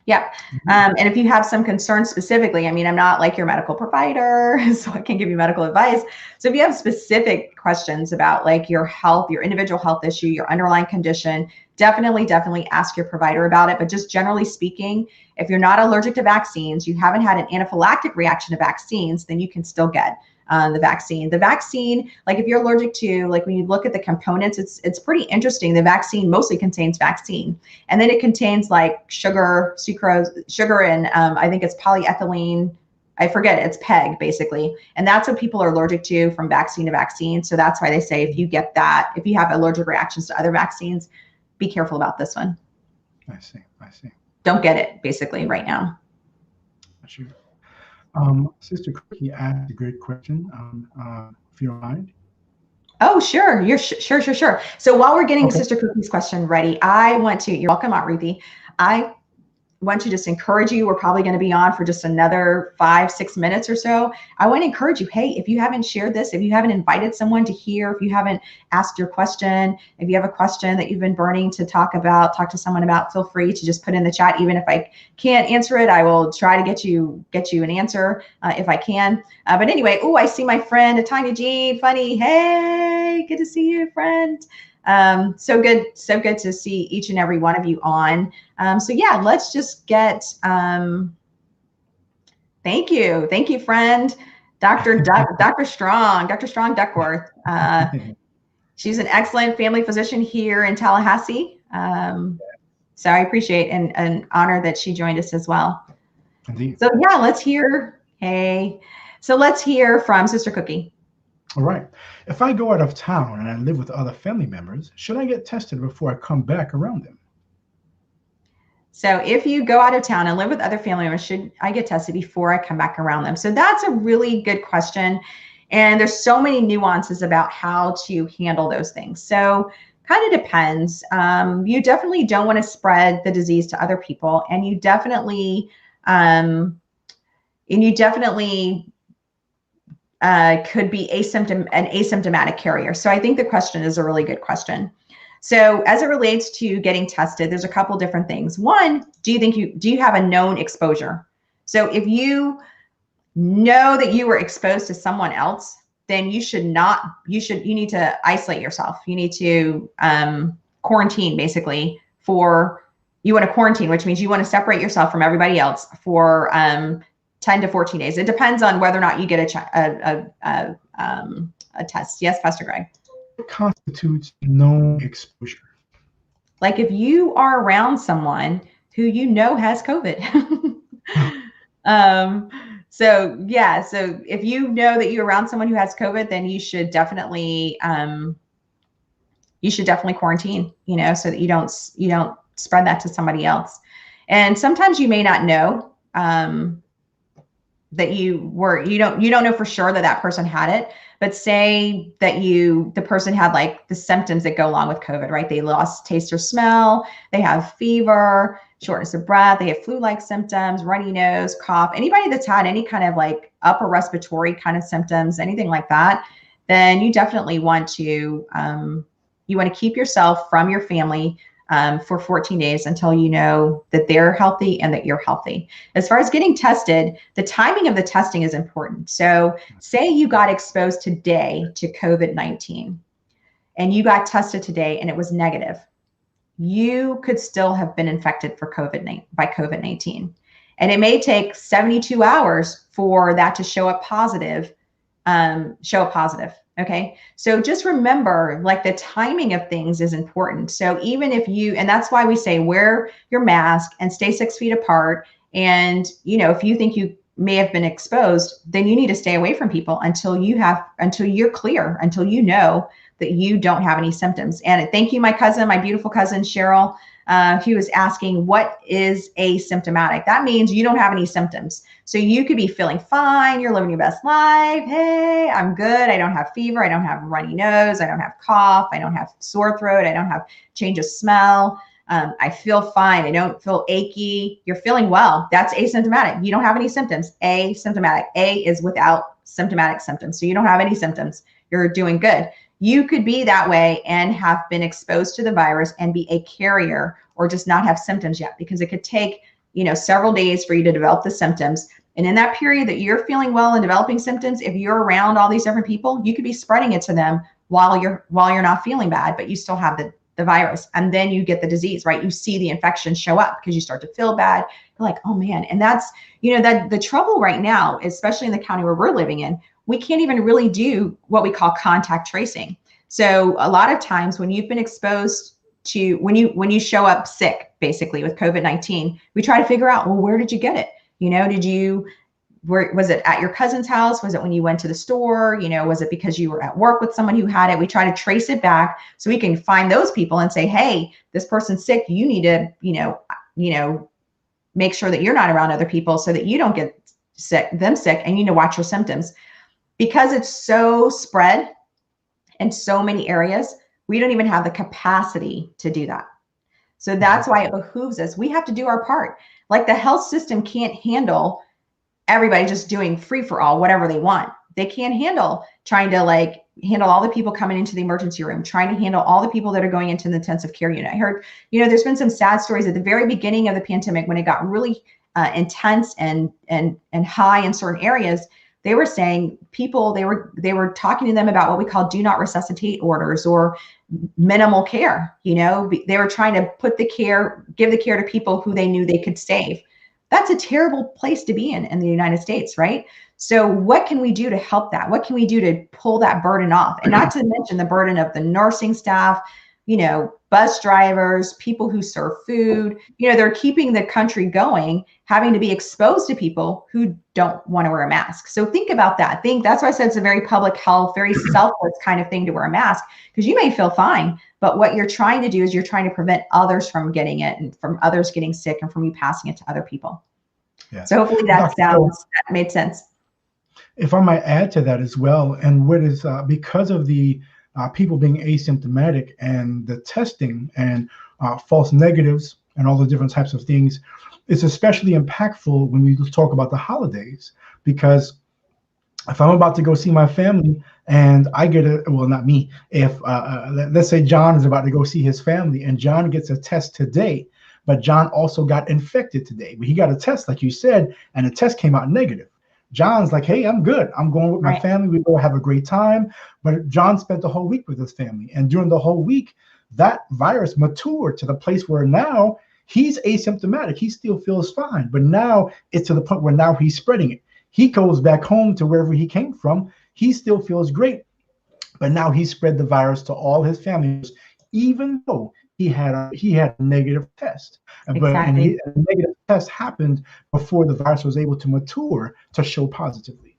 Yeah. And if you have some concerns specifically, I mean, I'm not like your medical provider, so I can't give you medical advice. So if you have specific questions about like your health, your individual health issue, your underlying condition, definitely ask your provider about it. But just generally speaking, if you're not allergic to vaccines, you haven't had an anaphylactic reaction to vaccines, then you can still get the vaccine. The vaccine, like if you're allergic to, like when you look at the components, it's pretty interesting. The vaccine mostly contains vaccine, and then it contains like sugar, sucrose, sugar, and I think it's polyethylene. I forget it. It's PEG basically, and that's what people are allergic to from vaccine to vaccine. So that's why they say if you get that, if you have allergic reactions to other vaccines, be careful about this one. I see. Don't get it basically right now. Sure. Sister Cookie asked a great question. If you don't mind. Oh, sure. Sure. So while we're getting Sister Cookie's question ready, you're welcome, Aunt Ruthie. I want to just encourage you. We're probably going to be on for just another 5-6 minutes or so. I want to encourage you. Hey, if you haven't shared this, if you haven't invited someone to hear, if you haven't asked your question, if you have a question that you've been burning to talk to someone about, feel free to just put in the chat. Even if I can't answer it, I will try to get you an answer if I can. But anyway, I see my friend Tanya Jean. Funny. Hey, good to see you, friend. So good to see each and every one of you on. So yeah, let's just get, thank you, friend, Dr. Strong Duckworth. She's an excellent family physician here in Tallahassee. So I appreciate and honor that she joined us as well. Indeed. So yeah, let's hear from Sister Cookie. All right. If I go out of town and I live with other family members, should I get tested before I come back around them? So if you go out of town and live with other family members, should I get tested before I come back around them? So that's a really good question. And there's so many nuances about how to handle those things. So kind of depends. You definitely don't want to spread the disease to other people. And you definitely could be an asymptomatic carrier. So I think the question is a really good question. So as it relates to getting tested, there's a couple different things. One, do you have a known exposure? So if you know that you were exposed to someone else, then you need to isolate yourself. You need to quarantine basically you want to quarantine, which means you want to separate yourself from everybody else for 10 to 14 days. It depends on whether or not you get a test. Yes, Pastor Greg. What constitutes known exposure? Like if you are around someone who you know has COVID. So if you know that you're around someone who has COVID, then you should definitely quarantine, so that you don't spread that to somebody else. And sometimes you may not know that you don't know for sure that person had it, but say that the person had like the symptoms that go along with COVID, right? They lost taste or smell, they have fever, shortness of breath, they have flu-like symptoms, runny nose, cough, anybody that's had any kind of like upper respiratory kind of symptoms, anything like that, then you definitely want to keep yourself from your family for 14 days until you know that they're healthy and that you're healthy. As far as getting tested, the timing of the testing is important. So say you got exposed today to COVID-19 and you got tested today and it was negative, you could still have been infected for COVID-19. And it may take 72 hours for that to show up positive. Okay. So just remember, like, the timing of things is important. So even if and that's why we say wear your mask and stay 6 feet apart. And, if you think you may have been exposed, then you need to stay away from people until you're clear, until you know that you don't have any symptoms. And thank you, my beautiful cousin, Cheryl. He was asking, what is asymptomatic? That means you don't have any symptoms. So you could be feeling fine. You're living your best life. Hey, I'm good. I don't have fever. I don't have runny nose. I don't have cough. I don't have sore throat. I don't have change of smell. I feel fine. I don't feel achy. You're feeling well. That's asymptomatic. You don't have any symptoms. Asymptomatic. A is without symptomatic symptoms. So you don't have any symptoms. You're doing good. You could be that way and have been exposed to the virus and be a carrier, or just not have symptoms yet, because it could take, several days for you to develop the symptoms. And in that period that you're feeling well and developing symptoms, if you're around all these different people, you could be spreading it to them while you're not feeling bad, but you still have the virus. And then you get the disease, right? You see the infection show up because you start to feel bad. You're like, oh man. And that's, that the trouble right now, especially in the county where we're living in, we can't even really do what we call contact tracing. So a lot of times when you've been exposed to, when you show up sick, basically with COVID-19, we try to figure out, well, where did you get it? Was it at your cousin's house? Was it when you went to the store? Was it because you were at work with someone who had it? We try to trace it back so we can find those people and say, hey, this person's sick. You need to, make sure that you're not around other people so that you don't get them sick, and you need to watch your symptoms. Because it's so spread in so many areas, we don't even have the capacity to do that. So that's why it behooves us. We have to do our part. Like, the health system can't handle everybody just doing free for all, whatever they want. They can't handle trying to handle all the people coming into the emergency room, trying to handle all the people that are going into the intensive care unit. I heard, there's been some sad stories at the very beginning of the pandemic when it got really intense and high in certain areas. They were saying people, they were talking to them about what we call do not resuscitate orders, or minimal care. They were trying to give the care to people who they knew they could save. That's a terrible place to be in the United States, right? So what can we do to help that? What can we do to pull that burden off? And not to mention the burden of the nursing staff, bus drivers, people who serve food. They're keeping the country going, having to be exposed to people who don't want to wear a mask. So think about that. That's why I said it's a very public health, very selfless kind of thing to wear a mask, because you may feel fine, but what you're trying to do is you're trying to prevent others from getting it, and from others getting sick, and from you passing it to other people. Yeah. So hopefully that made sense. If I might add to that as well, and what is because of the people being asymptomatic and the testing and false negatives and all the different types of things, it's especially impactful when we talk about the holidays. Because if I'm about to go see my family and I get not me, if let's say John is about to go see his family and John gets a test today, but John also got infected today. But he got a test, like you said, and the test came out negative. John's like, hey, I'm good. I'm going with my family. We go have a great time. But John spent the whole week with his family. And during the whole week, that virus matured to the place where now he's asymptomatic. He still feels fine. But now it's to the point where now he's spreading it. He goes back home to wherever he came from. He still feels great. But now he spread the virus to all his family members, even though he had a negative test. Exactly. But a negative test happened before the virus was able to mature to show positively.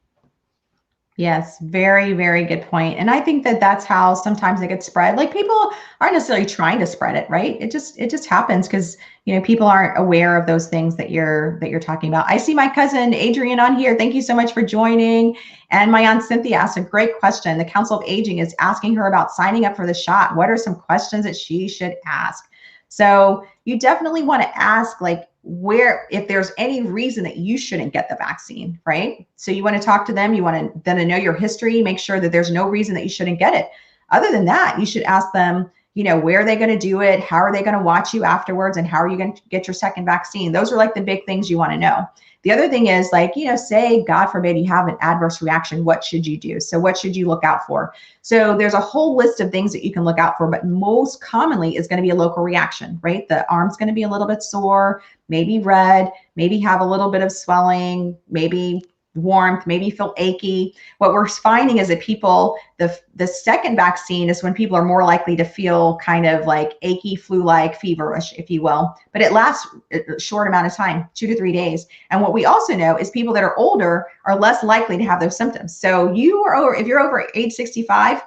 Yes, very, very good point. And I think that that's how sometimes it gets spread. Like, people aren't necessarily trying to spread it, right? It just happens because, people aren't aware of those things that you're talking about. I see my cousin Adrian on here. Thank you so much for joining. And my Aunt Cynthia asked a great question. The Council of Aging is asking her about signing up for the shot. What are some questions that she should ask? So you definitely want to ask, like, where, if there's any reason that you shouldn't get the vaccine, right? So you want to talk to them. You want to them to know your history, make sure that there's no reason that you shouldn't get it. Other than that, you should ask them, where are they going to do it? How are they going to watch you afterwards? And how are you going to get your second vaccine? Those are like the big things you want to know. The other thing is, like, say, God forbid, you have an adverse reaction. What should you do? So what should you look out for? So there's a whole list of things that you can look out for, but most commonly is going to be a local reaction, right? The arm's going to be a little bit sore, maybe red, maybe have a little bit of swelling, maybe warmth, maybe feel achy. What we're finding is that people, the second vaccine is when people are more likely to feel kind of like achy, flu-like, feverish, if you will, but it lasts a short amount of time, 2 to 3 days. And what we also know is people that are older are less likely to have those symptoms. So if you're over age 65,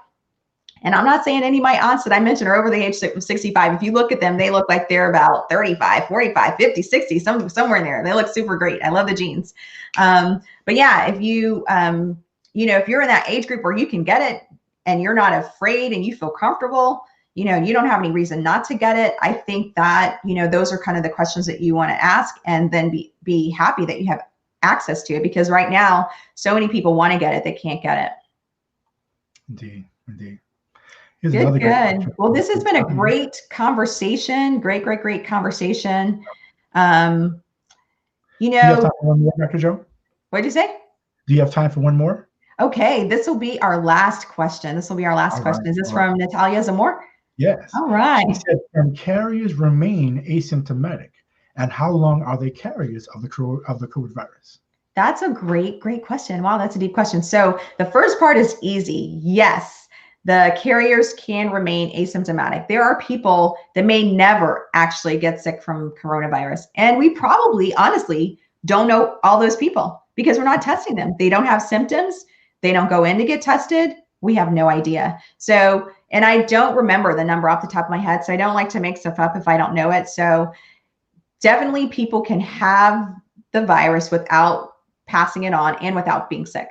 and I'm not saying any of my aunts that I mentioned are over the age of 65. If you look at them, they look like they're about 35, 45, 50, 60, somewhere in there. They look super great. I love the genes. But yeah, if if you're in that age group where you can get it and you're not afraid and you feel comfortable, you don't have any reason not to get it. I think that, those are kind of the questions that you want to ask, and then be happy that you have access to it, because right now, so many people want to get it, they can't get it. Indeed, indeed. Here's Good, another great good. question. Well, this has been a great conversation. Great conversation. Do you have time for one more, Dr. Joe? What'd you say? Do you have time for one more? Okay, this will be our last question. This will be our last question. Is this from Natalia Zamore? Yes. All right. She said, can carriers remain asymptomatic? And how long are they carriers of the COVID virus? That's a great question. Wow, that's a deep question. So the first part is easy. Yes, the carriers can remain asymptomatic. There are people that may never actually get sick from coronavirus. And we probably, honestly, don't know all those people because we're not testing them. They don't have symptoms. They don't go in to get tested. We have no idea. So, and I don't remember the number off the top of my head, so I don't like to make stuff up if I don't know it. So definitely people can have the virus without passing it on and without being sick.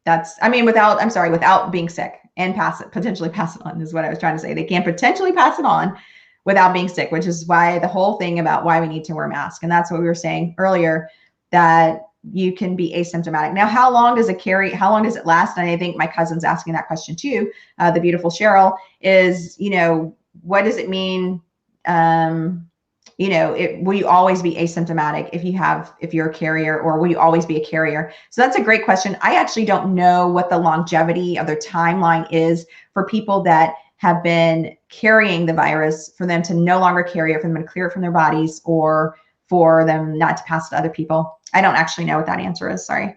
Without being sick and potentially pass it on is what I was trying to say. They can potentially pass it on without being sick, which is why the whole thing about why we need to wear masks. And that's what we were saying earlier, that you can be asymptomatic. Now, how long does it last? And I think my cousin's asking that question too. The beautiful Cheryl is, what does it mean? Will you always be asymptomatic if you're a carrier, or will you always be a carrier? So that's a great question. I actually don't know what the longevity of their timeline is for people that have been carrying the virus, for them to no longer carry it, for them to clear it from their bodies, or for them not to pass it to other people. I don't actually know what that answer is. Sorry.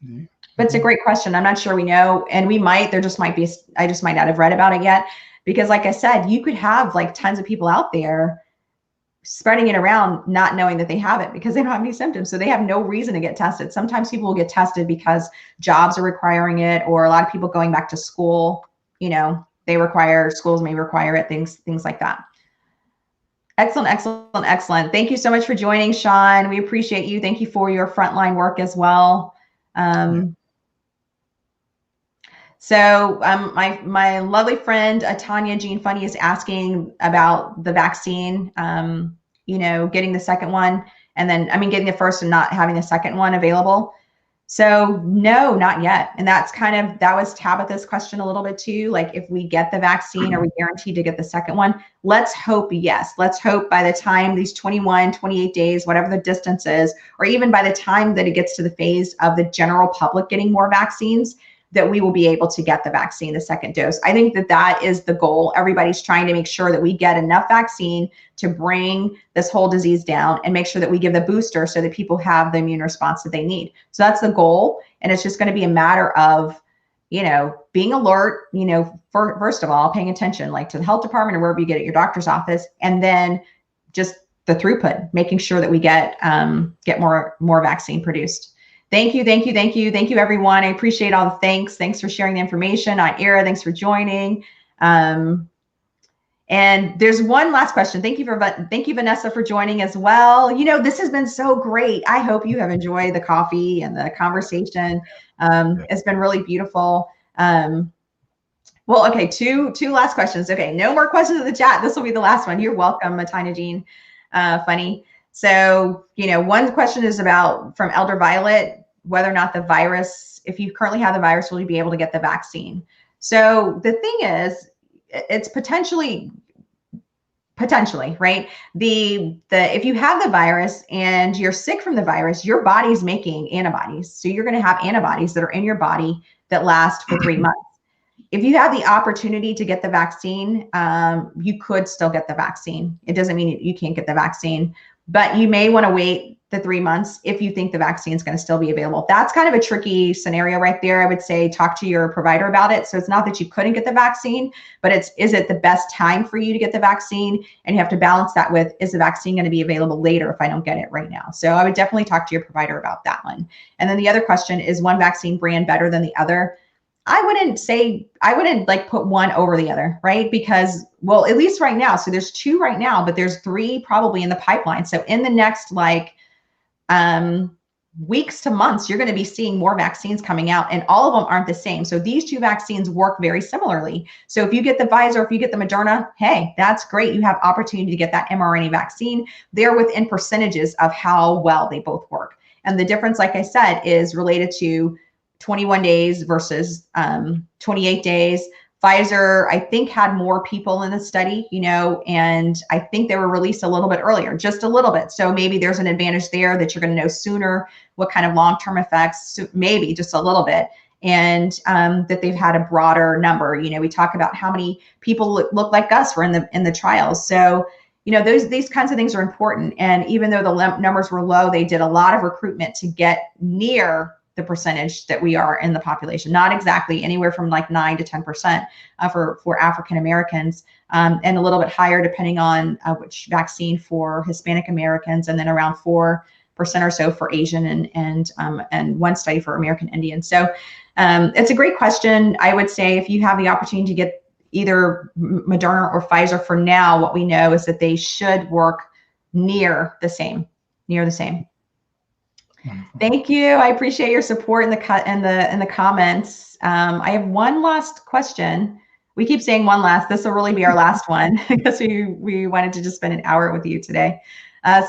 Mm-hmm. But it's a great question. I'm not sure we know. And I just might not have read about it yet, because like I said, you could have like tons of people out there spreading it around, not knowing that they have it because they don't have any symptoms. So they have no reason to get tested. Sometimes people will get tested because jobs are requiring it, or a lot of people going back to school, schools may require it, things like that. Excellent. Thank you so much for joining, Sean. We appreciate you. Thank you for your frontline work as well. So my lovely friend Tanya Jean Funny is asking about the vaccine, getting the second one, and then getting the first and not having the second one available. So no, not yet. And that was Tabitha's question a little bit too. Like, if we get the vaccine, are we guaranteed to get the second one? Let's hope yes. Let's hope by the time these 21, 28 days, whatever the distance is, or even by the time that it gets to the phase of the general public getting more vaccines, that we will be able to get the vaccine, the second dose. I think that is the goal. Everybody's trying to make sure that we get enough vaccine to bring this whole disease down, and make sure that we give the booster so that people have the immune response that they need. So that's the goal. And it's just going to be a matter of, being alert, first of all, paying attention, like to the health department or wherever you get at your doctor's office, and then just the throughput, making sure that we get more vaccine produced. Thank you, everyone. I appreciate all the thanks. Thanks for sharing the information. Ira, thanks for joining. And there's one last question. Thank you, Vanessa, for joining as well. This has been so great. I hope you have enjoyed the coffee and the conversation. It's been really beautiful. Well, Well, okay, two last questions. Okay, no more questions in the chat. This will be the last one. You're welcome, Matina Jean. Funny. So, one question is about from Elder Violet, whether or not the virus, if you currently have the virus, will you be able to get the vaccine? So the thing is, it's potentially, right? The if you have the virus and you're sick from the virus, your body's making antibodies. So you're going to have antibodies that are in your body that last for 3 months. If you have the opportunity to get the vaccine, you could still get the vaccine. It doesn't mean you can't get the vaccine, but you may want to wait the 3 months if you think the vaccine is going to still be available. That's kind of a tricky scenario right there. I would say talk to your provider about it. So it's not that you couldn't get the vaccine, but is it the best time for you to get the vaccine? And you have to balance that with, is the vaccine going to be available later if I don't get it right now? So I would definitely talk to your provider about that one. And then the other question is, one vaccine brand better than the other? I wouldn't like put one over the other, right? Because, well, at least right now, so there's 2 right now, but there's 3 probably in the pipeline. So in the next weeks to months, you're going to be seeing more vaccines coming out, and all of them aren't the same. So these 2 vaccines work very similarly. So if you get the Pfizer, if you get the Moderna, hey, that's great. You have opportunity to get that mRNA vaccine. They're within percentages of how well they both work. And the difference, like I said, is related to 21 days versus 28 days. Pfizer, I think, had more people in the study, and I think they were released a little bit earlier, just a little bit. So maybe there's an advantage there that you're going to know sooner what kind of long-term effects, maybe just a little bit, and that they've had a broader number. We talk about how many people look like us were in the trials. So these kinds of things are important. And even though the numbers were low, they did a lot of recruitment to get near the percentage that we are in the population, not exactly, anywhere from like 9 to 10% for African Americans, and a little bit higher depending on which vaccine for Hispanic Americans, and then around 4% or so for Asian, and one study for American Indians. So it's a great question. I would say if you have the opportunity to get either Moderna or Pfizer, for now, what we know is that they should work near the same. Wonderful. Thank you. I appreciate your support in the comments. I have one last question. We keep saying one last. This will really be our last one because we wanted to just spend an hour with you today.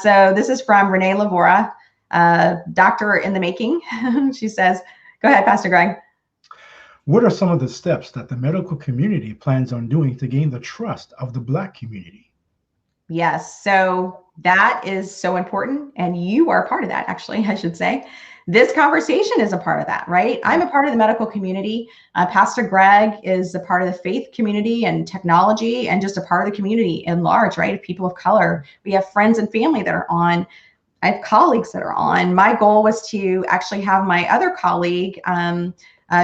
So this is from Renee Lavora, doctor in the making. She says, "Go ahead, Pastor Greg." What are some of the steps that the medical community plans on doing to gain the trust of the Black community? Yes, so that is so important. And you are a part of that, actually, I should say. This conversation is a part of that, right? I'm a part of the medical community. Pastor Greg is a part of the faith community and technology, and just a part of the community in large, right? Of people of color. We have friends and family that are on. I have colleagues that are on. My goal was to actually have my other colleague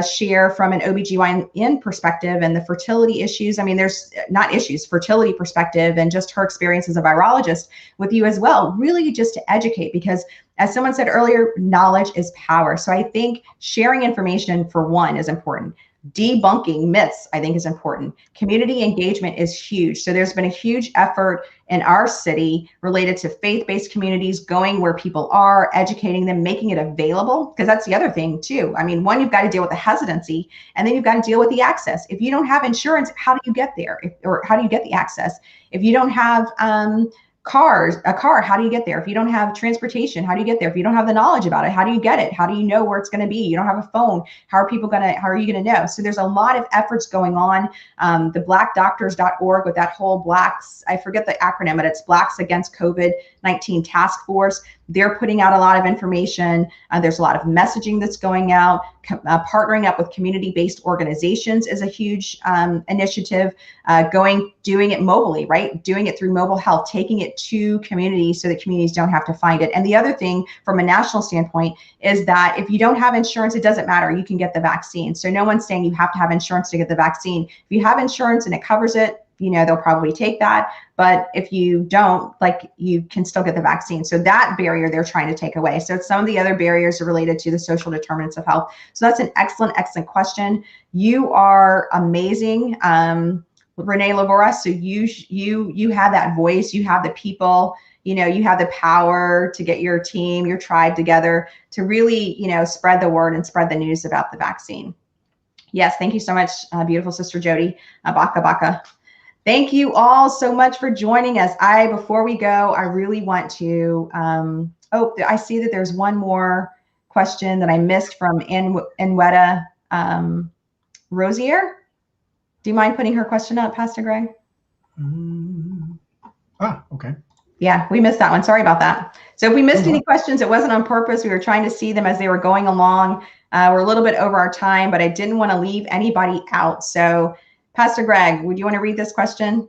share from an OBGYN perspective and the fertility issues. I mean, there's not issues, fertility perspective, and just her experience as a virologist with you as well, really just to educate, because as someone said earlier, knowledge is power. So I think sharing information, for one, is important. Debunking myths, I think, is important. Community engagement is huge. So there's been a huge effort in our city related to faith-based communities, going where people are, educating them, making it available, because that's the other thing too. I mean, one, you've got to deal with the hesitancy, and then you've got to deal with the access. If you don't have insurance, how do you get there? Or how do you get the access? If you don't have a car, how do you get there? If you don't have transportation, how do you get there? If you don't have the knowledge about it, how do you get it? How do you know where it's going to be? You don't have a phone. How are you going to know? So there's a lot of efforts going on. The blackdoctors.org, with that whole Blacks, I forget the acronym, but it's Blacks Against COVID-19 Task Force. They're putting out a lot of information. There's a lot of messaging that's going out. Partnering up with community-based organizations is a huge initiative. Doing it mobily, right? Doing it through mobile health, taking it to communities so that communities don't have to find it. And the other thing from a national standpoint is that if you don't have insurance, it doesn't matter. You can get the vaccine. So no one's saying you have to have insurance to get the vaccine. If you have insurance and it covers it, they'll probably take that. But if you don't, you can still get the vaccine. So that barrier they're trying to take away. So some of the other barriers are related to the social determinants of health. So that's an excellent, excellent question. You are amazing, Renee Lavora. So you have that voice, you have the people, you have the power to get your team, your tribe together to really, spread the word and spread the news about the vaccine. Yes, thank you so much, beautiful Sister Jody. Baka baka. Thank you all so much for joining us. Before we go, I really want to, I see that there's one more question that I missed from Enweta Rosier. Do you mind putting her question up, Pastor Greg? Okay. Yeah, we missed that one. Sorry about that. So if we missed Oh, any questions, it wasn't on purpose. We were trying to see them as they were going along. We're a little bit over our time, but I didn't want to leave anybody out. So Pastor Greg, would you want to read this question?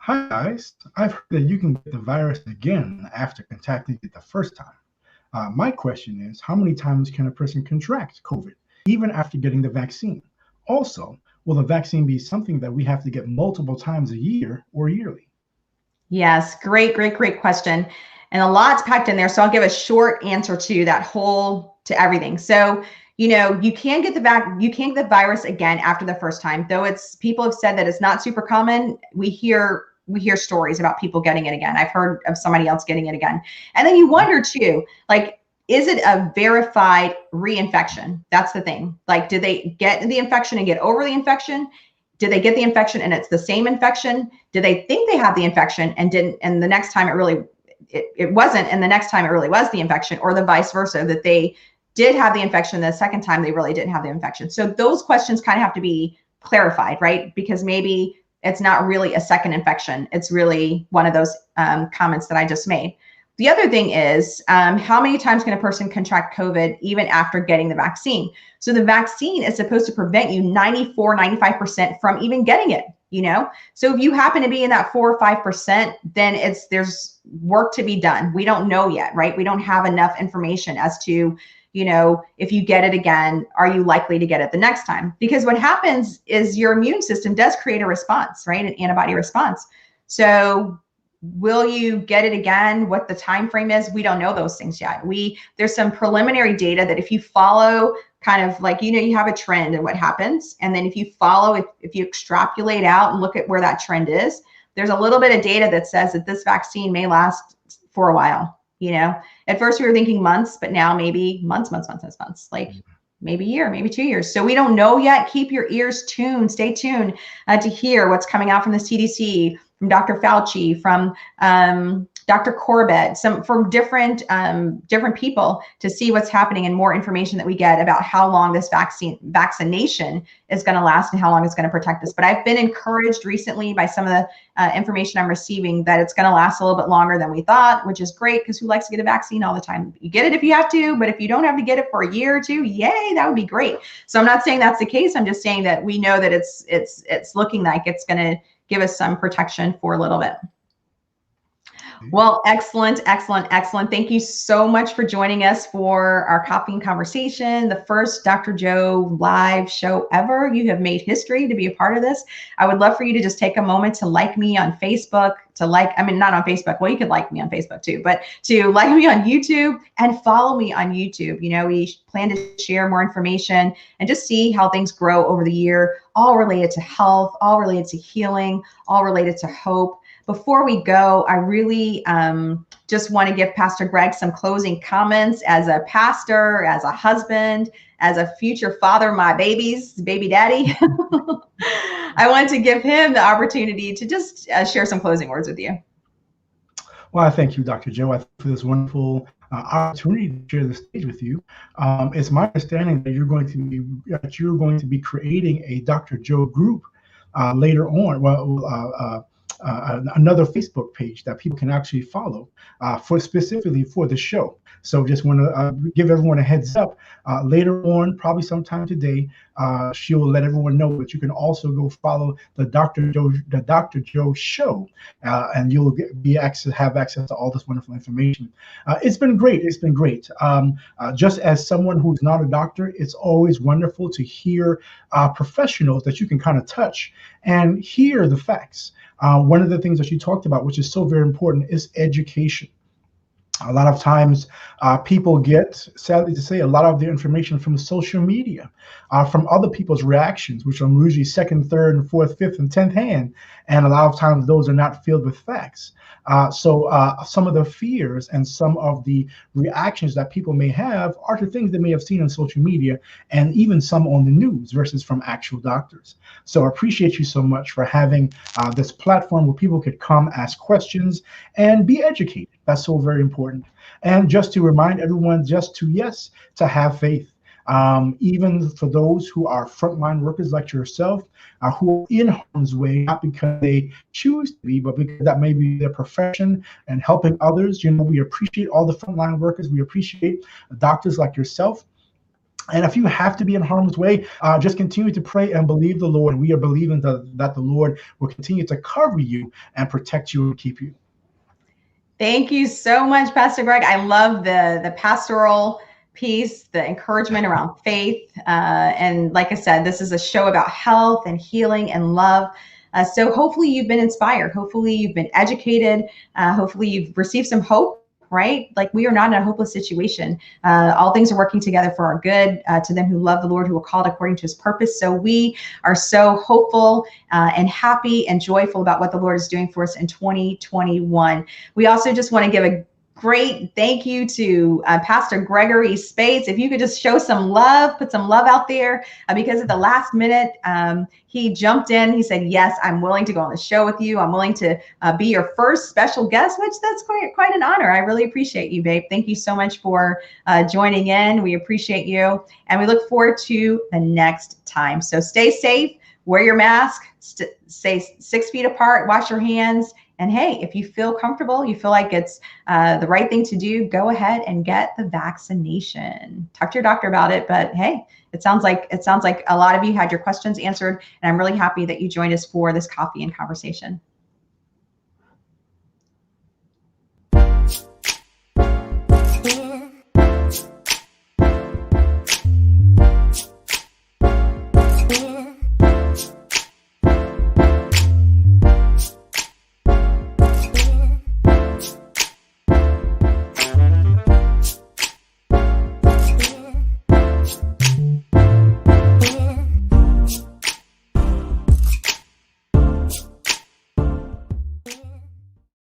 Hi guys, I've heard that you can get the virus again after contracting it the first time. My question is, how many times can a person contract COVID, even after getting the vaccine? Also, will the vaccine be something that we have to get multiple times a year or yearly? Yes, great, great, great question. And a lot's packed in there. So I'll give a short answer to that to everything. So, you can get you can get the virus again after the first time, though people have said that it's not super common. We hear stories about people getting it again. I've heard of somebody else getting it again. And then you wonder too, like, is it a verified reinfection? That's the thing. Like, did they get the infection and get over the infection? Did they get the infection and it's the same infection? Did they think they had the infection and didn't, and the next time it wasn't, and the next time it really was the infection, or the vice versa, that they did have the infection, the second time they really didn't have the infection? So those questions kind of have to be clarified, right? Because maybe it's not really a second infection. It's really one of those comments that I just made. The other thing is, how many times can a person contract COVID even after getting the vaccine? So the vaccine is supposed to prevent you 94, 95% from even getting it, So if you happen to be in that 4 or 5%, then there's work to be done. We don't know yet, right? We don't have enough information as to, if you get it again, are you likely to get it the next time? Because what happens is your immune system does create a response, right? An antibody response. So will you get it again? What the time frame is? We don't know those things yet. There's some preliminary data that if you follow, kind of like, you have a trend and what happens. And then if you follow, if you extrapolate out and look at where that trend is, there's a little bit of data that says that this vaccine may last for a while. At first we were thinking months, but now maybe months, like maybe a year, maybe 2 years. So we don't know yet. Keep your ears tuned, stay tuned to hear what's coming out from the CDC, from Dr. Fauci, from Dr. Corbett, from different people, to see what's happening and more information that we get about how long this vaccination is going to last and how long it's going to protect us. But I've been encouraged recently by some of the information I'm receiving that it's going to last a little bit longer than we thought, which is great, because who likes to get a vaccine all the time? You get it if you have to, but if you don't have to get it for a year or two, yay, that would be great. So I'm not saying that's the case. I'm just saying that we know that it's looking like it's going to give us some protection for a little bit. Well, excellent, excellent, excellent. Thank you so much for joining us for our Coffee and Conversation, the first Dr. Joe live show ever. You have made history to be a part of this. I would love for you to just take a moment to like me on Facebook, not on Facebook. Well, you could like me on Facebook too, but to like me on YouTube and follow me on YouTube. We plan to share more information and just see how things grow over the year, all related to health, all related to healing, all related to hope. Before we go, I really just want to give Pastor Greg some closing comments as a pastor, as a husband, as a future father of my babies, baby daddy. I want to give him the opportunity to just share some closing words with you. Well, I thank you, Dr. Joe, for this wonderful opportunity to share the stage with you. It's my understanding that you're going to be creating a Dr. Joe group later on. Another Facebook page that people can actually follow specifically for the show. So just want to give everyone a heads up. Later on, probably sometime today, she will let everyone know that you can also go follow the Dr. Joe show, and you'll have access to all this wonderful information. It's been great. It's been great. Just as someone who's not a doctor, it's always wonderful to hear professionals that you can kind of touch and hear the facts. One of the things that you talked about, which is so very important, is education. A lot of times, people get, sadly to say, a lot of their information from social media, from other people's reactions, which are usually second, third, and fourth, fifth, and 10th hand. And a lot of times, those are not filled with facts. So some of the fears and some of the reactions that people may have are to things they may have seen on social media, and even some on the news versus from actual doctors. So I appreciate you so much for having this platform where people could come ask questions and be educated. That's so very important. And just to remind everyone, just to, yes, to have faith. Even for those who are frontline workers like yourself, who are in harm's way, not because they choose to be, but because that may be their profession and helping others. We appreciate all the frontline workers. We appreciate doctors like yourself. And if you have to be in harm's way, just continue to pray and believe the Lord. And we are believing that the Lord will continue to cover you and protect you and keep you. Thank you so much, Pastor Greg. I love the pastoral piece, the encouragement around faith. And like I said, this is a show about health and healing and love. So hopefully you've been inspired. Hopefully you've been educated. Hopefully you've received some hope. Right? Like, we are not in a hopeless situation. All things are working together for our good, to them who love the Lord, who are called according to his purpose. So we are so hopeful and happy and joyful about what the Lord is doing for us in 2021. We also just want to give a great thank you to Pastor Gregory Speights. If you could just show some love, put some love out there, because at the last minute, he jumped in. He said, yes, I'm willing to go on the show with you. I'm willing to be your first special guest, which that's quite an honor. I really appreciate you, babe. Thank you so much for joining in. We appreciate you. And we look forward to the next time. So stay safe, wear your mask, stay 6 feet apart, wash your hands. And hey, if you feel comfortable, you feel like it's the right thing to do, go ahead and get the vaccination. Talk to your doctor about it. But hey, it sounds like a lot of you had your questions answered, and I'm really happy that you joined us for this coffee and conversation.